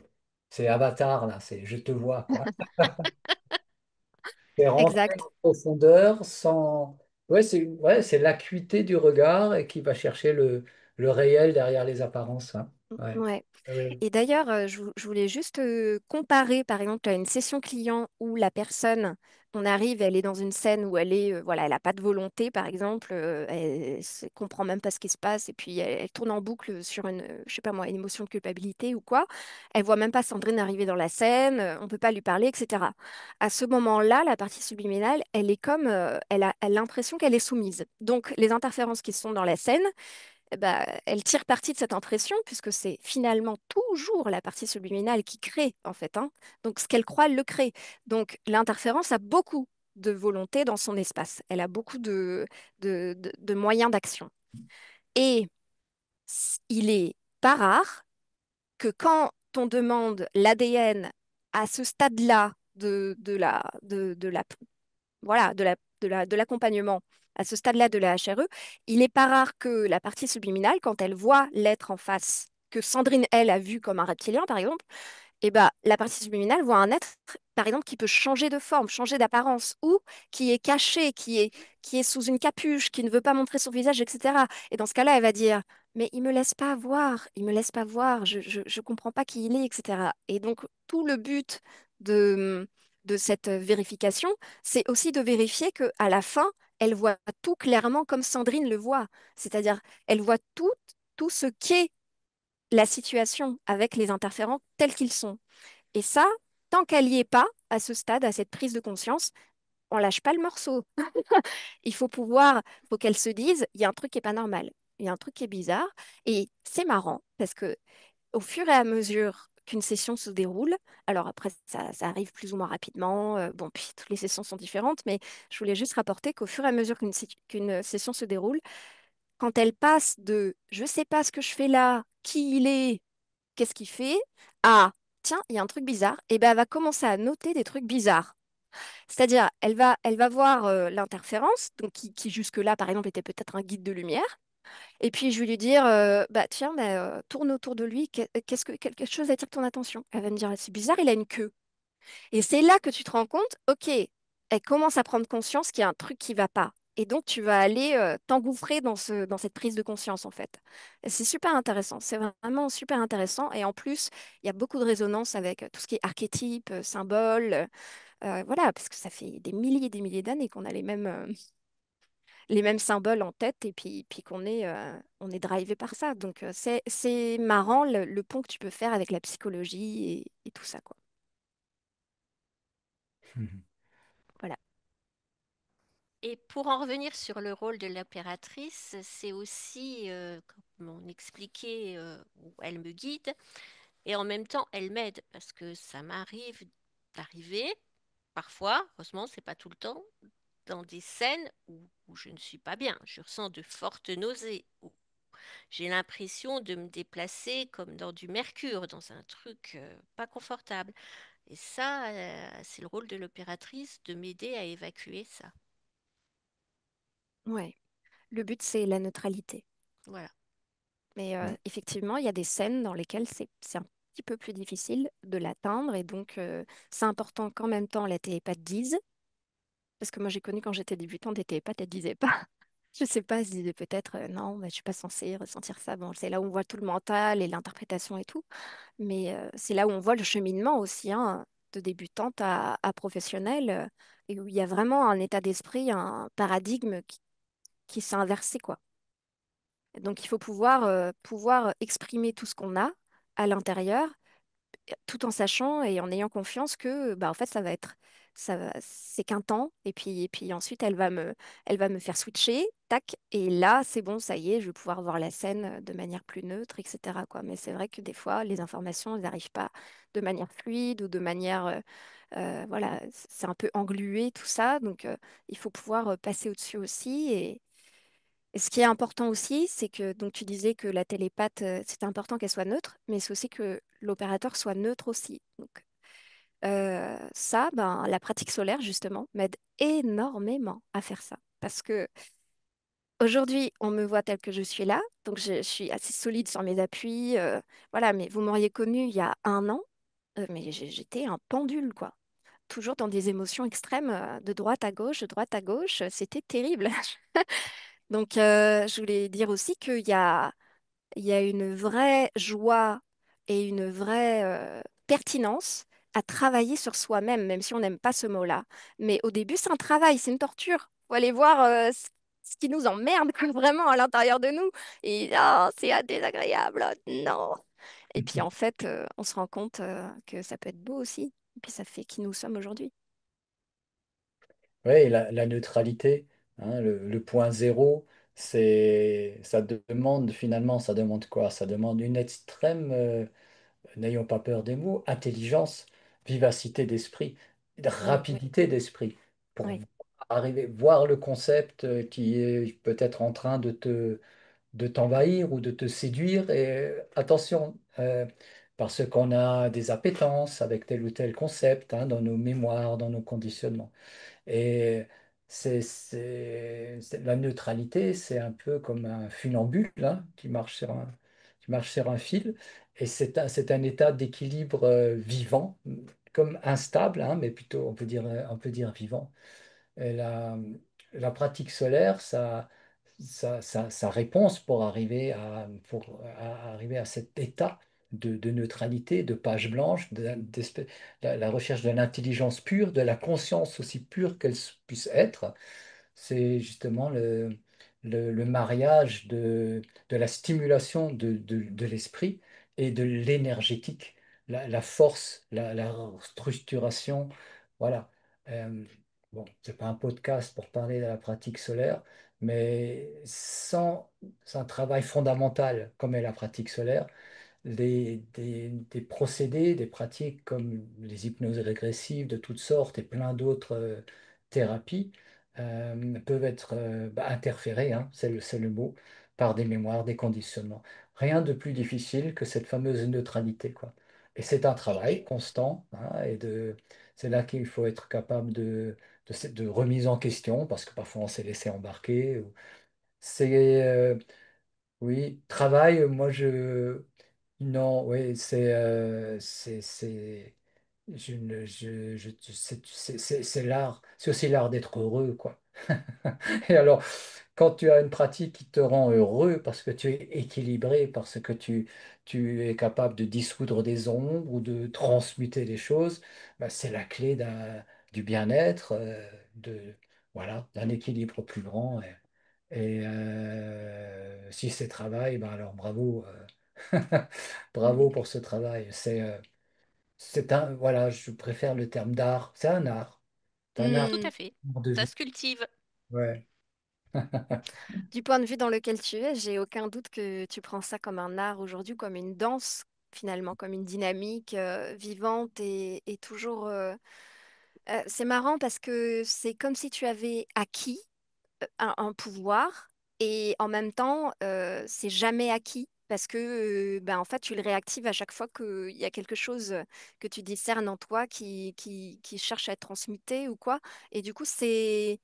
C'est Avatar, là, c'est je te vois, quoi. C'est rentrer Exact. en profondeur sans. Ouais, c'est l'acuité du regard et qui va chercher le réel derrière les apparences, hein. Ouais. Ouais. Ouais. Et d'ailleurs, je voulais juste comparer, par exemple, à une session client où la personne, on arrive, elle est dans une scène où elle est, voilà, elle n'a pas de volonté, par exemple, elle comprend même pas ce qui se passe, et puis elle tourne en boucle sur je sais pas moi, une émotion de culpabilité ou quoi. Elle voit même pas Sandrine arriver dans la scène, on peut pas lui parler, etc. À ce moment-là, la partie subliminale, elle est comme, elle a l'impression qu'elle est soumise. Donc, les interférences qui sont dans la scène eh ben, elle tire parti de cette impression puisque c'est finalement toujours la partie subliminale qui crée, en fait, hein. Donc, ce qu'elle croit, elle le crée. Donc, l'interférence a beaucoup de volonté dans son espace. Elle a beaucoup de moyens d'action. Et il est pas rare que quand on demande l'ADN à ce stade-là voilà, de l'accompagnement à ce stade-là de la HRE, il n'est pas rare que la partie subliminale, quand elle voit l'être en face, que Sandrine, elle, a vu comme un reptilien, par exemple, eh ben, la partie subliminale voit un être, par exemple, qui peut changer de forme, changer d'apparence, ou qui est caché, qui est sous une capuche, qui ne veut pas montrer son visage, etc. Et dans ce cas-là, elle va dire, mais il me laisse pas voir, il me laisse pas voir, je comprends pas qui il est, etc. Et donc, tout le but de cette vérification, c'est aussi de vérifier que à la fin, elle voit tout clairement comme Sandrine le voit. C'est-à-dire, elle voit tout ce qu'est la situation avec les interférents tels qu'ils sont. Et ça, tant qu'elle n'y est pas, à ce stade, à cette prise de conscience, on lâche pas le morceau. Faut qu'elle se dise, il y a un truc qui est pas normal, il y a un truc qui est bizarre. Et c'est marrant parce que au fur et à mesure qu'une session se déroule. Alors après, ça arrive plus ou moins rapidement. Bon, puis toutes les sessions sont différentes, mais je voulais juste rapporter qu'au fur et à mesure qu'une session se déroule, quand elle passe de je sais pas ce que je fais là, qui il est, qu'est-ce qu'il fait, à tiens, il y a un truc bizarre, et ben elle va commencer à noter des trucs bizarres. C'est-à-dire, elle va voir l'interférence, donc qui jusque-là, par exemple, était peut-être un guide de lumière. Et puis je vais lui dire, bah tiens, tourne autour de lui, qu'est-ce que quelque chose attire ton attention. Elle va me dire, c'est bizarre, il a une queue. Et c'est là que tu te rends compte, ok, elle commence à prendre conscience qu'il y a un truc qui va pas. Et donc tu vas aller t'engouffrer dans cette prise de conscience en fait. Et c'est super intéressant, c'est vraiment super intéressant. Et en plus, il y a beaucoup de résonance avec tout ce qui est archétype, symbole, voilà, parce que ça fait des milliers d'années qu'on a les mêmes symboles en tête et puis on est drivé par ça. Donc c'est marrant le pont que tu peux faire avec la psychologie et tout ça, quoi. Voilà. Et pour en revenir sur le rôle de l'impératrice, c'est aussi, comme on expliquait, où elle me guide et en même temps elle m'aide parce que ça m'arrive d'arriver parfois, heureusement, c'est pas tout le temps, dans des scènes où je ne suis pas bien. Je ressens de fortes nausées, où j'ai l'impression de me déplacer comme dans du mercure, dans un truc pas confortable. Et ça, c'est le rôle de l'opératrice de m'aider à évacuer ça. Ouais. Le but, c'est la neutralité. Voilà. Mais effectivement, il y a des scènes dans lesquelles c'est un petit peu plus difficile de l'atteindre. Et donc, c'est important qu'en même temps, la télépathe dise. Parce que moi, j'ai connu quand j'étais débutante des télépathes, elles disaient pas. Je sais pas, elles se disaient peut-être non, bah, je suis pas censée ressentir ça. Bon, c'est là où on voit tout le mental et l'interprétation et tout. Mais c'est là où on voit le cheminement aussi, hein, de débutante à professionnelle, et où il y a vraiment un état d'esprit, un paradigme qui s'est inversé, quoi. Donc il faut pouvoir exprimer tout ce qu'on a à l'intérieur, tout en sachant et en ayant confiance que bah, en fait c'est qu'un temps et puis ensuite elle va me faire switcher, tac, et là c'est bon, ça y est, je vais pouvoir voir la scène de manière plus neutre, etc., quoi. Mais c'est vrai que des fois les informations elles n'arrivent pas de manière fluide ou de manière voilà, c'est un peu englué tout ça, donc il faut pouvoir passer au-dessus aussi. Et ce qui est important aussi, c'est que donc tu disais que la télépathe, c'est important qu'elle soit neutre, mais c'est aussi que l'opérateur soit neutre aussi. Donc ça, ben, la pratique solaire, justement, m'aide énormément à faire ça. Parce que aujourd'hui, on me voit telle que je suis là, donc je suis assez solide sur mes appuis. Voilà, mais vous m'auriez connue il y a un an, mais j'étais un pendule, quoi. Toujours dans des émotions extrêmes, de droite à gauche, de droite à gauche, c'était terrible. Donc, je voulais dire aussi qu'il y a une vraie joie et une vraie pertinence à travailler sur soi-même, même si on n'aime pas ce mot-là. Mais au début, c'est un travail, c'est une torture. Faut aller voir ce qui nous emmerde quoi, vraiment à l'intérieur de nous. Et c'est désagréable, non. Et puis en fait, on se rend compte que ça peut être beau aussi. Et puis ça fait qui nous sommes aujourd'hui. Oui, la neutralité, hein, le point zéro, ça demande finalement, ça demande quoi? Ça demande une extrême, n'ayons pas peur des mots, intelligence, vivacité d'esprit, Mm. rapidité d'esprit pour Oui, arriver, voir le concept qui est peut-être en train de t'envahir ou de te séduire. Et attention, parce qu'on a des appétences avec tel ou tel concept, hein, dans nos mémoires, dans nos conditionnements. Et la neutralité, c'est un peu comme un funambule, hein, qui marche sur un fil. Et c'est un état d'équilibre vivant, comme instable, hein, mais plutôt on peut dire vivant. Et la pratique solaire, sa réponse pour arriver à cet état de neutralité, de page blanche, la recherche de l'intelligence pure, de la conscience aussi pure qu'elle puisse être, c'est justement le mariage de la stimulation de l'esprit et de l'énergétique, la force, la structuration. Voilà. Euh, bon, c'est pas un podcast pour parler de la pratique solaire, mais sans un travail fondamental comme est la pratique solaire, des procédés, des pratiques comme les hypnoses régressives de toutes sortes et plein d'autres thérapies peuvent être interférées, hein, c'est le mot, par des mémoires, des conditionnements. Rien de plus difficile que cette fameuse neutralité, quoi. Et c'est un travail constant, hein, c'est là qu'il faut être capable de remise en question, parce que parfois on s'est laissé embarquer. C'est, oui, travail, non, oui, c'est l'art, c'est aussi l'art d'être heureux, quoi. Et alors, quand tu as une pratique qui te rend heureux parce que tu es équilibré, parce que tu es capable de dissoudre des ombres ou de transmuter des choses, bah, c'est la clé du bien-être, voilà, d'un équilibre plus grand. Si c'est travail, ben alors bravo, bravo pour ce travail. Voilà, je préfère le terme d'art. C'est un art Tout à Hmm. fait. de Ça vie. se cultive. Ouais, Du point de vue dans lequel tu es, j'ai aucun doute que tu prends ça comme un art aujourd'hui, comme une danse, finalement, comme une dynamique vivante et toujours. C'est marrant parce que c'est comme si tu avais acquis un pouvoir et en même temps, c'est jamais acquis. Parce que ben, en fait, tu le réactives à chaque fois qu'il y a quelque chose que tu discernes en toi qui cherche à être transmuté ou quoi. Et du coup, c'est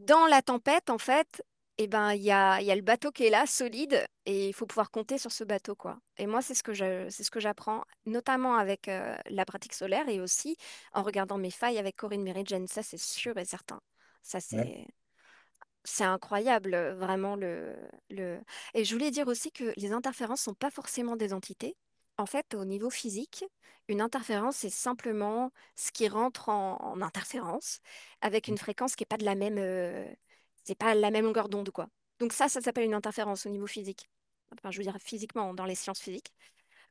dans la tempête, en fait, et ben, il y a le bateau qui est là, solide, et il faut pouvoir compter sur ce bateau, quoi. Et moi, c'est ce que j'apprends, notamment avec la pratique solaire et aussi en regardant mes failles avec Corinne Meridian. Ça, c'est sûr et certain. Ça, ouais. c'est incroyable, vraiment le... Et je voulais dire aussi que les interférences sont pas forcément des entités. En fait, au niveau physique, une interférence, c'est simplement ce qui rentre en interférence avec une fréquence qui est pas de la même, c'est pas la même longueur d'onde, quoi. Donc ça s'appelle une interférence au niveau physique. Enfin, je veux dire physiquement, dans les sciences physiques.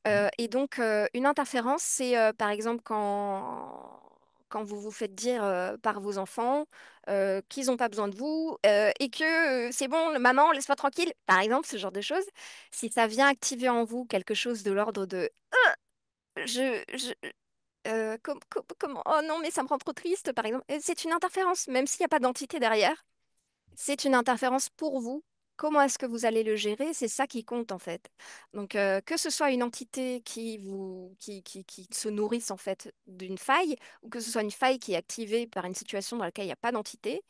Et donc, une interférence, c'est par exemple quand vous vous faites dire par vos enfants qu'ils n'ont pas besoin de vous et que c'est bon, maman, laisse-moi tranquille, par exemple, ce genre de choses. Si ça vient activer en vous quelque chose de l'ordre de je, comment, oh non, mais ça me rend trop triste, par exemple, c'est une interférence, même s'il n'y a pas d'entité derrière. C'est une interférence pour vous. Comment est-ce que vous allez le gérer? C'est ça qui compte en fait. Donc que ce soit une entité qui se nourrisse en fait d'une faille ou que ce soit une faille qui est activée par une situation dans laquelle il n'y a pas d'entité,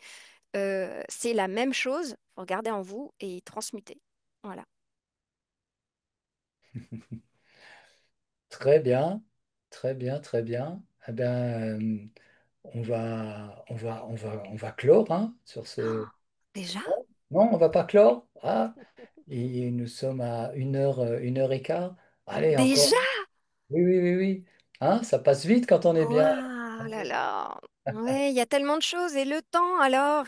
c'est la même chose. Faut regarder en vous et transmuter. Voilà. Très bien, très bien, très bien. Eh ben, on va clore, hein, sur ce. Déjà? Non, on va pas clore. Ah, et nous sommes à 1 heure et quart. Allez, encore. Déjà? Oui, oui, oui, oui. Hein, ça passe vite quand on est bien. Waouh là là. Ouais, il y a tellement de choses et le temps alors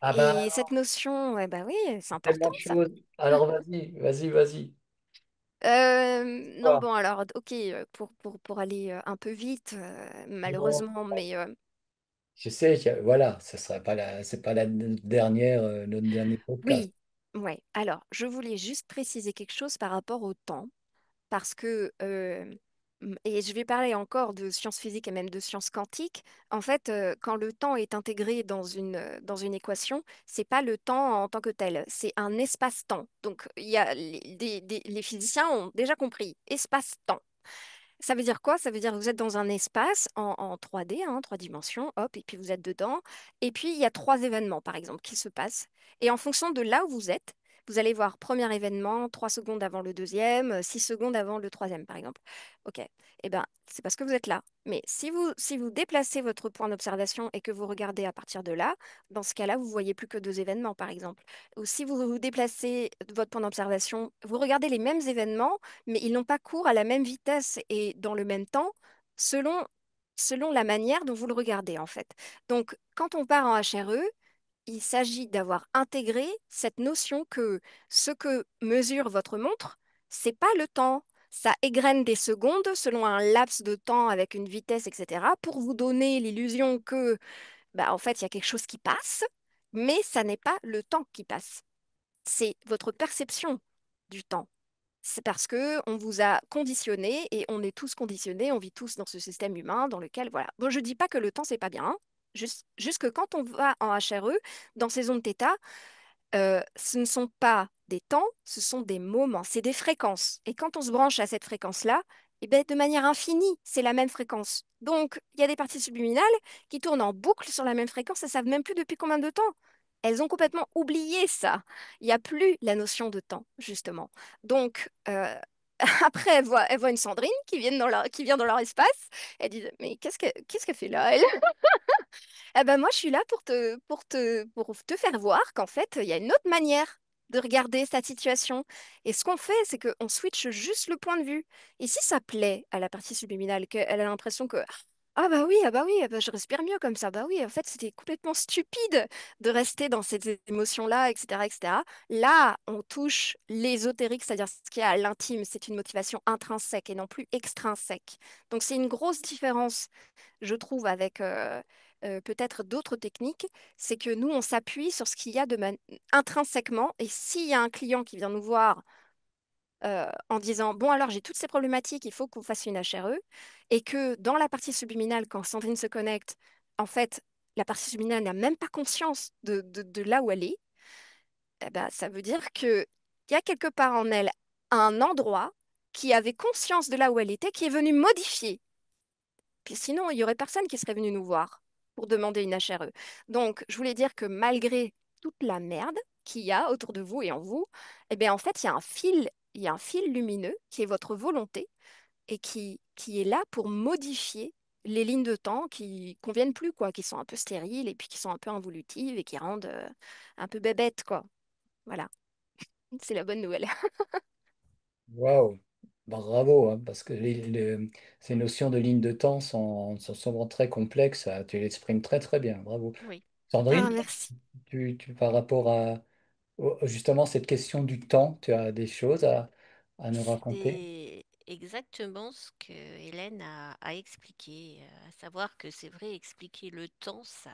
Ah bah, et cette notion, ouais bah oui, c'est tellement important de ça. choses. Alors vas-y, vas-y, vas-y. Non, Quoi? bon, alors, ok, pour aller un peu vite, Non, malheureusement, mais je sais, voilà, c'est pas la dernière, notre dernier podcast. oui, ouais. Alors, je voulais juste préciser quelque chose par rapport au temps, parce que, et je vais parler encore de sciences physiques et même de sciences quantiques, en fait, quand le temps est intégré dans une équation, c'est pas le temps en tant que tel, c'est un espace-temps. Donc, il y a les physiciens ont déjà compris, espace-temps. Ça veut dire quoi? Ça veut dire que vous êtes dans un espace en 3D, hein, 3 dimensions, hop, et puis vous êtes dedans. Et puis, il y a 3 événements, par exemple, qui se passent. Et en fonction de là où vous êtes, vous allez voir premier événement, 3 secondes avant le deuxième, 6 secondes avant le troisième, par exemple. OK. Eh bien, c'est parce que vous êtes là. Mais si vous déplacez votre point d'observation et que vous regardez à partir de là, dans ce cas-là, vous voyez plus que 2 événements, par exemple. Ou si vous déplacez votre point d'observation, vous regardez les mêmes événements mais ils n'ont pas cours à la même vitesse et dans le même temps, selon la manière dont vous le regardez, en fait. Donc, quand on part en HRE, il s'agit d'avoir intégré cette notion que ce que mesure votre montre, c'est pas le temps. Ça égrène des secondes selon un laps de temps avec une vitesse, etc., pour vous donner l'illusion que, bah, en fait, il y a quelque chose qui passe, mais ça n'est pas le temps qui passe. C'est votre perception du temps. C'est parce que on vous a conditionné et on est tous conditionnés, on vit tous dans ce système humain dans lequel, voilà. Bon, je dis pas que le temps, c'est pas bien, hein. Juste que quand on va en HRE, dans ces zones θ, ce ne sont pas des temps, ce sont des moments, c'est des fréquences. Et quand on se branche à cette fréquence-là, eh ben, de manière infinie, c'est la même fréquence. Donc, il y a des parties subliminales qui tournent en boucle sur la même fréquence, elles ne savent même plus depuis combien de temps. Elles ont complètement oublié ça. Il n'y a plus la notion de temps, justement. Donc, après, elles voient une Sandrine qui vient dans leur espace. Elles disent, mais qu'est-ce qu'elle fait là, elle? Eh ben moi, je suis là pour te faire voir qu'en fait, il y a une autre manière de regarder cette situation. Et ce qu'on fait, c'est qu'on switch juste le point de vue. Et si ça plaît à la partie subliminale, qu'elle a l'impression que ah bah, je respire mieux comme ça. Bah oui, en fait, c'était complètement stupide de rester dans cette émotion-là, etc., etc. Là, on touche l'ésotérique, c'est-à-dire ce qui est à l'intime. C'est une motivation intrinsèque et non plus extrinsèque. Donc, c'est une grosse différence, je trouve, avec peut-être d'autres techniques, c'est que nous, on s'appuie sur ce qu'il y a intrinsèquement. Et s'il y a un client qui vient nous voir en disant, bon, alors j'ai toutes ces problématiques, il faut qu'on fasse une HRE, et que dans la partie subliminale, quand Sandrine se connecte, en fait, la partie subliminale n'a même pas conscience de là où elle est, eh ben, ça veut dire qu'il y a quelque part en elle un endroit qui avait conscience de là où elle était, qui est venu modifier. Puis sinon, il y aurait personne qui serait venu nous voir pour demander une HRE. Donc, je voulais dire que malgré toute la merde qu'il y a autour de vous et en vous, eh bien, en fait, il y a un fil lumineux qui est votre volonté et qui est là pour modifier les lignes de temps qui conviennent plus, quoi, qui sont un peu stériles et puis qui sont un peu involutives et qui rendent un peu bébêtes, quoi. Voilà, c'est la bonne nouvelle. Waouh, bravo, hein, parce que ces notions de ligne de temps sont souvent très complexes. Tu l'exprimes très très bien, bravo. Oui. Sandrine, Ah, merci. par rapport justement cette question du temps, tu as des choses à nous raconter? C'est exactement ce que Hélène a expliqué, à savoir que c'est vrai, expliquer le temps, ça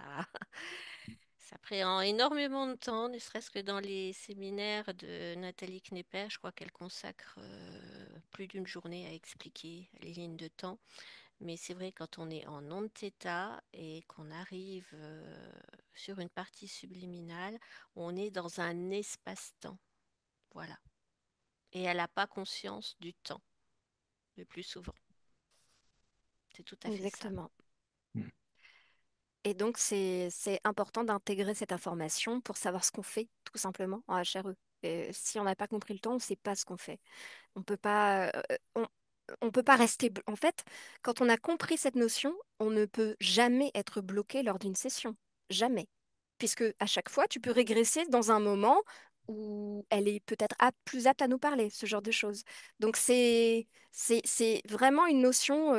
prend énormément de temps, ne serait-ce que dans les séminaires de Nathalie Knepper, je crois qu'elle consacre plus d'une journée à expliquer les lignes de temps. Mais c'est vrai, quand on est en onde θ et qu'on arrive sur une partie subliminale, on est dans un espace-temps. Voilà. Et elle n'a pas conscience du temps, le plus souvent. C'est tout à fait ça. Exactement. Hmm. Et donc, c'est important d'intégrer cette information pour savoir ce qu'on fait, tout simplement, en HRE. Et si on n'a pas compris le temps, on ne sait pas ce qu'on fait. On peut pas, on peut pas rester. En fait, quand on a compris cette notion, on ne peut jamais être bloqué lors d'une session. Jamais. Puisque à chaque fois, tu peux régresser dans un moment où elle est peut-être plus apte à nous parler, ce genre de choses. Donc, c'est vraiment une notion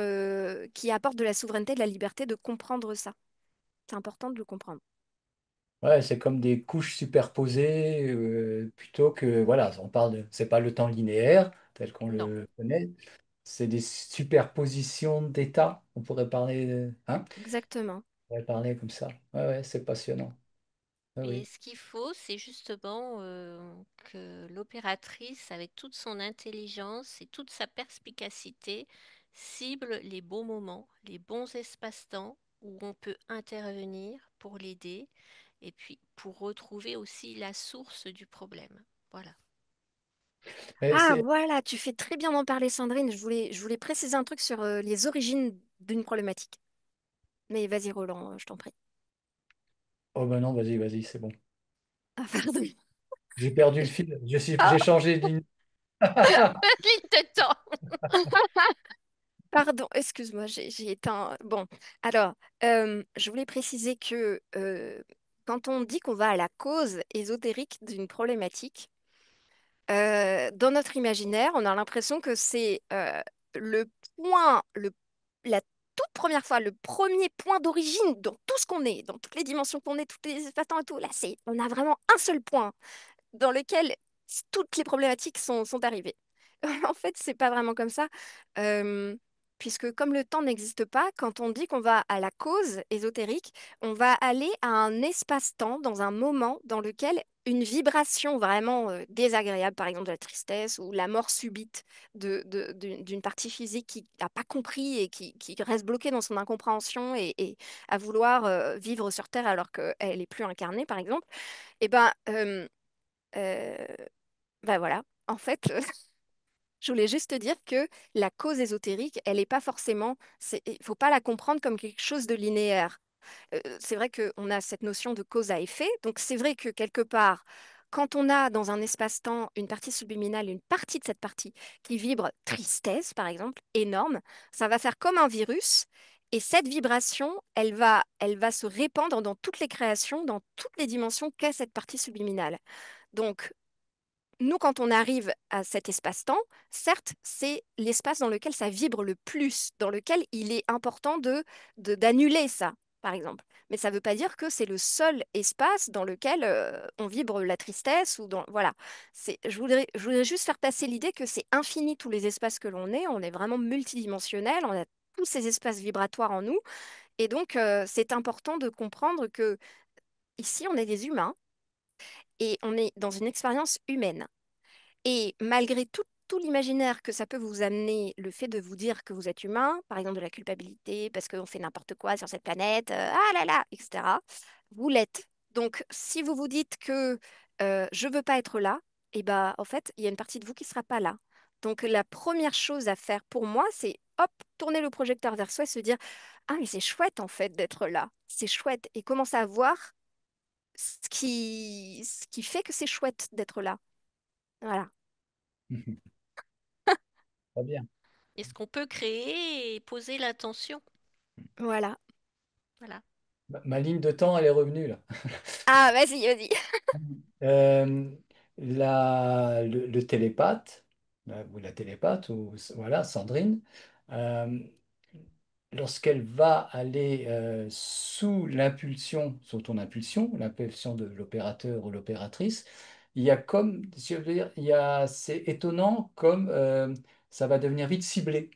qui apporte de la souveraineté, de la liberté de comprendre ça. C'est important de le comprendre. Ouais, c'est comme des couches superposées, plutôt que, voilà, c'est pas le temps linéaire tel qu'on Non, le connaît, c'est des superpositions d'états. On pourrait parler, hein? Exactement. On pourrait parler comme ça. Ouais, ouais, c'est passionnant. Ah et oui. ce qu'il faut, c'est justement que l'opératrice, avec toute son intelligence et toute sa perspicacité, cible les bons moments, les bons espaces-temps où on peut intervenir pour l'aider et puis pour retrouver aussi la source du problème. Voilà. Mais Ah, voilà, tu fais très bien d'en parler, Sandrine. Je voulais préciser un truc sur les origines d'une problématique. Mais vas-y, Roland, je t'en prie. oh ben non, vas-y, vas-y, c'est bon. Ah, pardon. J'ai perdu le fil. J'ai Ah, changé de ligne. Ligne de temps. pardon, excuse-moi, j'ai éteint. Bon, alors, je voulais préciser que quand on dit qu'on va à la cause ésotérique d'une problématique, dans notre imaginaire, on a l'impression que c'est le point, la toute première fois, le premier point d'origine dans tout ce qu'on est, dans toutes les dimensions qu'on est, toutes les espaces-temps et tout. Là, on a vraiment un seul point dans lequel toutes les problématiques sont arrivées. En fait, c'est pas vraiment comme ça, euh, puisque comme le temps n'existe pas, quand on dit qu'on va à la cause ésotérique, on va aller à un espace-temps, dans un moment dans lequel une vibration vraiment désagréable, par exemple de la tristesse ou la mort subite d'une partie physique qui n'a pas compris et qui reste bloquée dans son incompréhension et à vouloir vivre sur Terre alors qu'elle n'est plus incarnée, par exemple, et euh, ben voilà. En fait, je voulais juste te dire que la cause ésotérique, elle n'est pas forcément, il faut pas la comprendre comme quelque chose de linéaire. C'est vrai qu'on a cette notion de cause à effet. Donc, c'est vrai que quelque part, quand on a dans un espace-temps une partie subliminale, une partie de cette partie qui vibre tristesse, par exemple, énorme, ça va faire comme un virus. Et cette vibration, elle va se répandre dans toutes les créations, dans toutes les dimensions qu'a cette partie subliminale. Donc, nous, quand on arrive à cet espace-temps, certes, c'est l'espace dans lequel ça vibre le plus, dans lequel il est important d'annuler ça, par exemple. Mais ça ne veut pas dire que c'est le seul espace dans lequel on vibre la tristesse ou dans, voilà. Je voudrais juste faire passer l'idée que c'est infini tous les espaces que l'on est. On est vraiment multidimensionnel. On a tous ces espaces vibratoires en nous. Et donc, c'est important de comprendre que ici, on est des humains et on est dans une expérience humaine. Et malgré tout l'imaginaire que ça peut vous amener, le fait de vous dire que vous êtes humain, par exemple de la culpabilité, parce qu'on fait n'importe quoi sur cette planète, ah là là, etc., vous l'êtes. Donc, si vous vous dites que je veux pas être là, et ben, en fait, il y a une partie de vous qui sera pas là. Donc, la première chose à faire pour moi, c'est hop, tourner le projecteur vers soi et se dire, ah, mais c'est chouette en fait d'être là. C'est chouette. Et commencer à voir ce qui fait que c'est chouette d'être là. Voilà. Très bien. Et ce qu'on peut créer et poser l'intention. Voilà. Voilà. Ma ligne de temps, elle est revenue là. Ah, vas-y, vas-y. Euh, le télépathe, ou la télépathe, ou voilà, Sandrine, euh, lorsqu'elle va aller sous l'impulsion, sous ton impulsion, l'impulsion de l'opérateur ou l'opératrice, il y a comme, si je veux dire, c'est étonnant comme ça va devenir vite ciblé.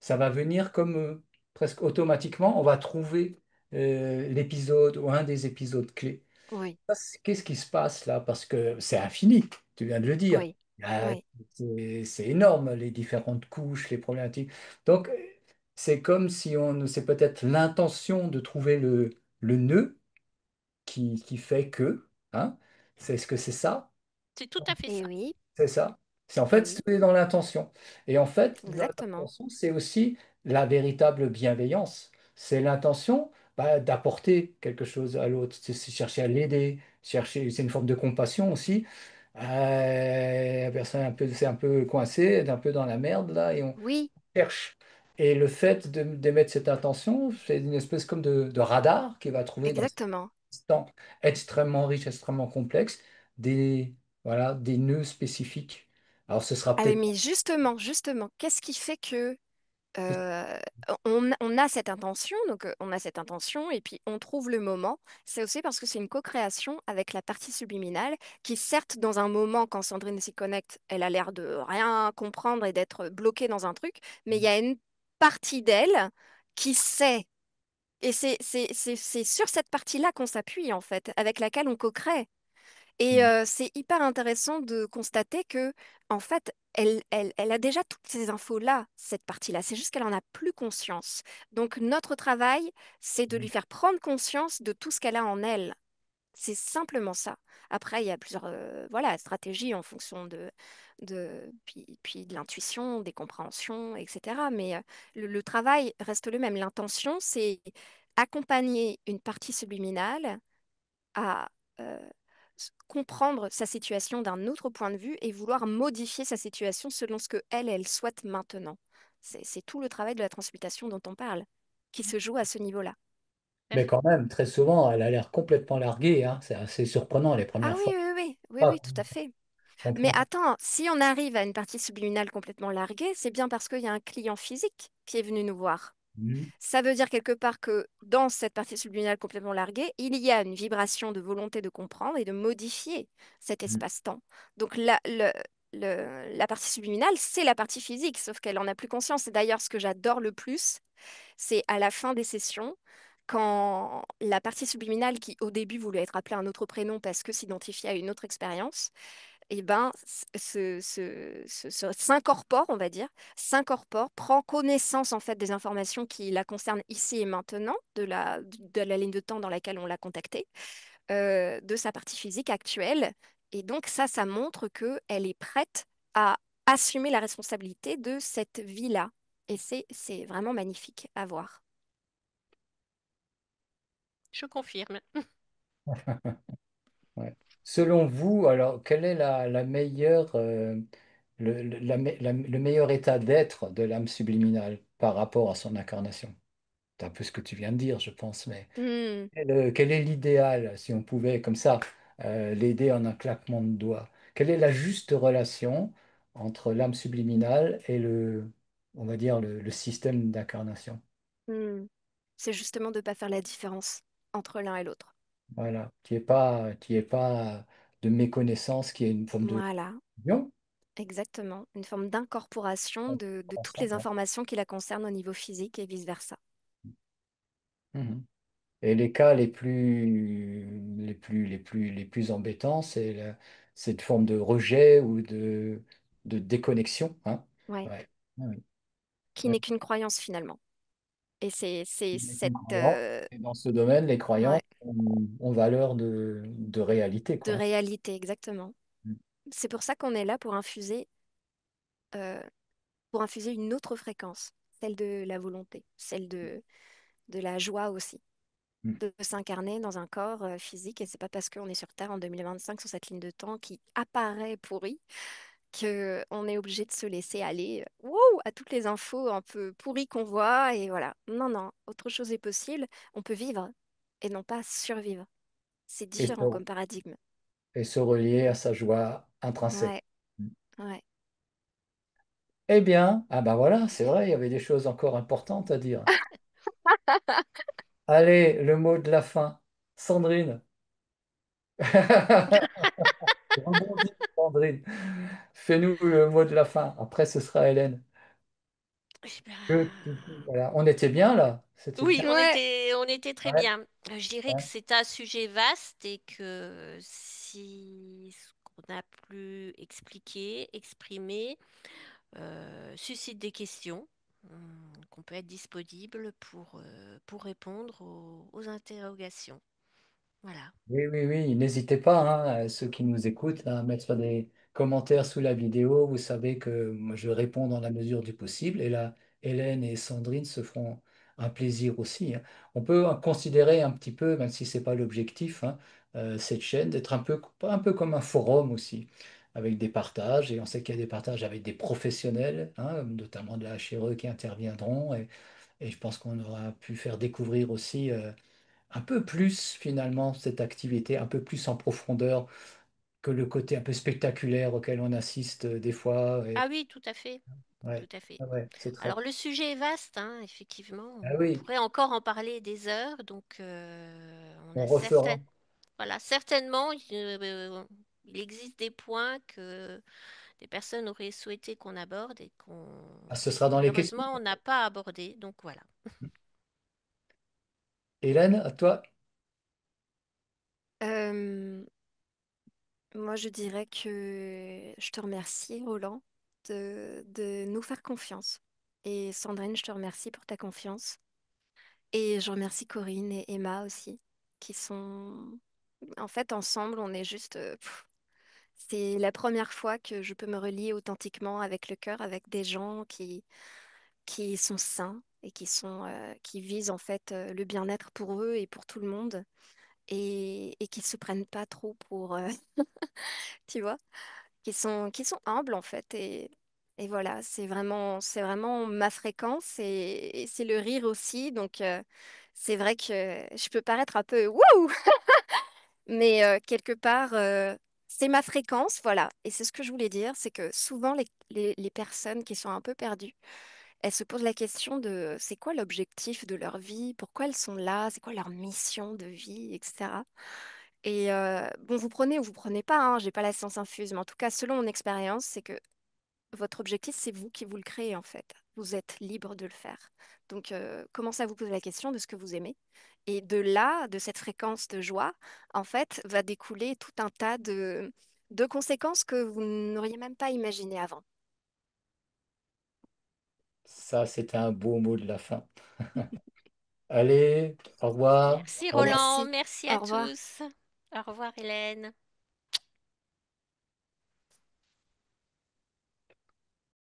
Ça va venir comme presque automatiquement, on va trouver l'épisode ou un des épisodes clés. Oui, Qu'est-ce qui se passe là? Parce que c'est infini, tu viens de le dire. oui, Là, oui, c'est énorme, les différentes couches, les problématiques. Donc, c'est comme si c'est peut-être l'intention de trouver le nœud qui fait que, hein? Est-ce que c'est ça? C'est tout à fait et ça. oui, C'est ça. C'est en et fait, oui, c'est dans l'intention. Et en fait, exactement. l'intention, c'est aussi la véritable bienveillance. C'est l'intention d'apporter quelque chose à l'autre. C'est chercher à l'aider, chercher, c'est une forme de compassion aussi. La personne est c'est un peu coincée, elle est un peu dans la merde là, et on Oui, cherche. Et le fait d'émettre cette intention, c'est une espèce comme de radar qui va trouver dans exactement. temps extrêmement riche, extrêmement complexe, des, voilà, des nœuds spécifiques. Alors, ce sera Ah oui, peut-être mais justement, qu'est-ce qui fait que euh, on a cette intention, donc on a cette intention et puis on trouve le moment. C'est aussi parce que c'est une co-création avec la partie subliminale qui, certes, dans un moment, quand Sandrine s'y connecte, elle a l'air de rien comprendre et d'être bloquée dans un truc, mais il y a une partie d'elle qui sait. Et c'est sur cette partie-là qu'on s'appuie, en fait, avec laquelle on co-crée. Et c'est hyper intéressant de constater que, en fait, elle a déjà toutes ces infos-là, cette partie-là. C'est juste qu'elle en a plus conscience. Donc, notre travail, c'est de lui faire prendre conscience de tout ce qu'elle a en elle. C'est simplement ça. Après, il y a plusieurs voilà, stratégies en fonction puis de l'intuition, des compréhensions, etc. Mais le travail reste le même. L'intention, c'est accompagner une partie subliminale à comprendre sa situation d'un autre point de vue et vouloir modifier sa situation selon ce que elle souhaite maintenant. C'est tout le travail de la transmutation dont on parle, qui se joue à ce niveau-là. Tout à mais fait. quand même, très souvent, elle a l'air complètement larguée, hein. C'est assez surprenant les Ah premières oui, fois. oui, oui, oui, Ah, oui, tout à fait. Mais comprendre. attends, si on arrive à une partie subliminale complètement larguée, c'est bien parce qu'il y a un client physique qui est venu nous voir. Mhm. Ça veut dire quelque part que dans cette partie subliminale complètement larguée, il y a une vibration de volonté de comprendre et de modifier cet espace-temps. Donc la partie subliminale, c'est la partie physique, sauf qu'elle en a plus conscience. Et d'ailleurs, ce que j'adore le plus, c'est à la fin des sessions, quand la partie subliminale, qui au début voulait être appelée un autre prénom parce que s'identifiait à une autre expérience, eh ben, s'incorpore, on va dire, s'incorpore, prend connaissance en fait des informations qui la concernent ici et maintenant, de la ligne de temps dans laquelle on l'a contactée, de sa partie physique actuelle. Et donc ça montre qu'elle est prête à assumer la responsabilité de cette vie-là. Et c'est vraiment magnifique à voir. Je confirme. Ouais. Selon vous, alors, quelle est la meilleure, le meilleur état d'être de l'âme subliminale par rapport à son incarnation? C'est un peu ce que tu viens de dire, je pense, mais Hmm, quel est l'idéal, si on pouvait, comme ça, l'aider en un claquement de doigts? Quelle est la juste relation entre l'âme subliminale et on va dire, le système d'incarnation? hmm. C'est justement de ne pas faire la différence entre l'un et l'autre. Voilà, qui est pas de méconnaissance, qui est une forme de Voilà, vision exactement. Une forme d'incorporation de toutes les ensemble. Ouais. informations qui la concernent au niveau physique et vice-versa. Mhm. Et les cas les plus embêtants, c'est cette forme de rejet ou de déconnexion, hein. Ouais. Ouais. Ah oui. Qui Ouais. n'est qu'une croyance finalement. Et c'est Une cette croyance. Et dans ce domaine, les croyances ouais, ont valeur de réalité, de quoi. réalité, exactement. C'est pour ça qu'on est là euh, pour infuser une autre fréquence, celle de la volonté, celle de la joie aussi, Mm. de s'incarner dans un corps physique. Et c'est pas parce qu'on est sur Terre en 2025 sur cette ligne de temps qui apparaît pourrie que on est obligé de se laisser aller à toutes les infos un peu pourries qu'on voit. Et voilà. Non, non, autre chose est possible. On peut vivre et non pas survivre. C'est Et se, différent comme paradigme. et se relier à sa joie intrinsèque. Ouais, ouais. Eh bien, ah ben voilà, c'est vrai, il y avait des choses encore importantes à dire. Allez, le mot de la fin. Sandrine. Rebondis, Sandrine. Fais-nous le mot de la fin. Après, ce sera Hélène. Eh ben, Voilà. On était bien là. C'était oui, bien. Ouais. on était très Ouais, bien. Je dirais que ouais. c'est un sujet vaste et que si ce qu'on a pu expliquer, exprimer, suscite des questions, qu'on peut être disponible pour répondre aux interrogations. Voilà. Oui, oui, oui. N'hésitez pas, hein, ceux qui nous écoutent, à mettre des commentaires sous la vidéo. Vous savez que moi, je réponds dans la mesure du possible. Et là, Hélène et Sandrine se feront un plaisir aussi, hein. On peut considérer un petit peu, même si ce n'est pas l'objectif, hein, cette chaîne, d'être un peu comme un forum aussi, avec des partages. Et on sait qu'il y a des partages avec des professionnels, hein, notamment de la HRE qui interviendront. Et je pense qu'on aura pu faire découvrir aussi. Un peu plus finalement cette activité, un peu plus en profondeur que le côté un peu spectaculaire auquel on assiste des fois. Ah oui, tout à fait. Ouais, Tout à fait. ah ouais, c'est très. Alors le sujet est vaste, hein, effectivement. Ah On oui, pourrait encore en parler des heures, donc on on a refera. voilà, certainement, il existe des points que des personnes auraient souhaité qu'on aborde et qu'on Ah, ce sera dans les questions. malheureusement on n'a pas abordé. Donc voilà. Hélène, à toi. Euh, Moi, je dirais que je te remercie, Roland, de nous faire confiance. Et Sandrine, je te remercie pour ta confiance. Et je remercie Corinne et Emma aussi, qui sont... En fait, ensemble, on est juste... c'est la première fois que je peux me relier authentiquement avec le cœur, avec des gens qui sont sains et qui visent en fait le bien-être pour eux et pour tout le monde. Et qui se prennent pas trop pour... tu vois? Qui sont humbles en fait. Et voilà, c'est vraiment ma fréquence et c'est le rire aussi. Donc, c'est vrai que je peux paraître un peu wouh, mais quelque part, c'est ma fréquence, voilà. Et c'est ce que je voulais dire, c'est que souvent, les personnes qui sont un peu perdues, elles se posent la question de c'est quoi l'objectif de leur vie, pourquoi elles sont là, c'est quoi leur mission de vie, etc. Et bon, vous prenez ou vous prenez pas, hein, j'ai pas la science infuse, mais en tout cas, selon mon expérience, c'est que votre objectif, c'est vous qui vous le créez en fait. Vous êtes libre de le faire. Donc, commencez à vous poser la question de ce que vous aimez. Et de là, de cette fréquence de joie, en fait, va découler tout un tas de conséquences que vous n'auriez même pas imaginées avant. Ça, c'était un beau mot de la fin. Allez, au revoir. Merci Au revoir. Roland, Merci. merci Au à revoir. tous. Au revoir Hélène.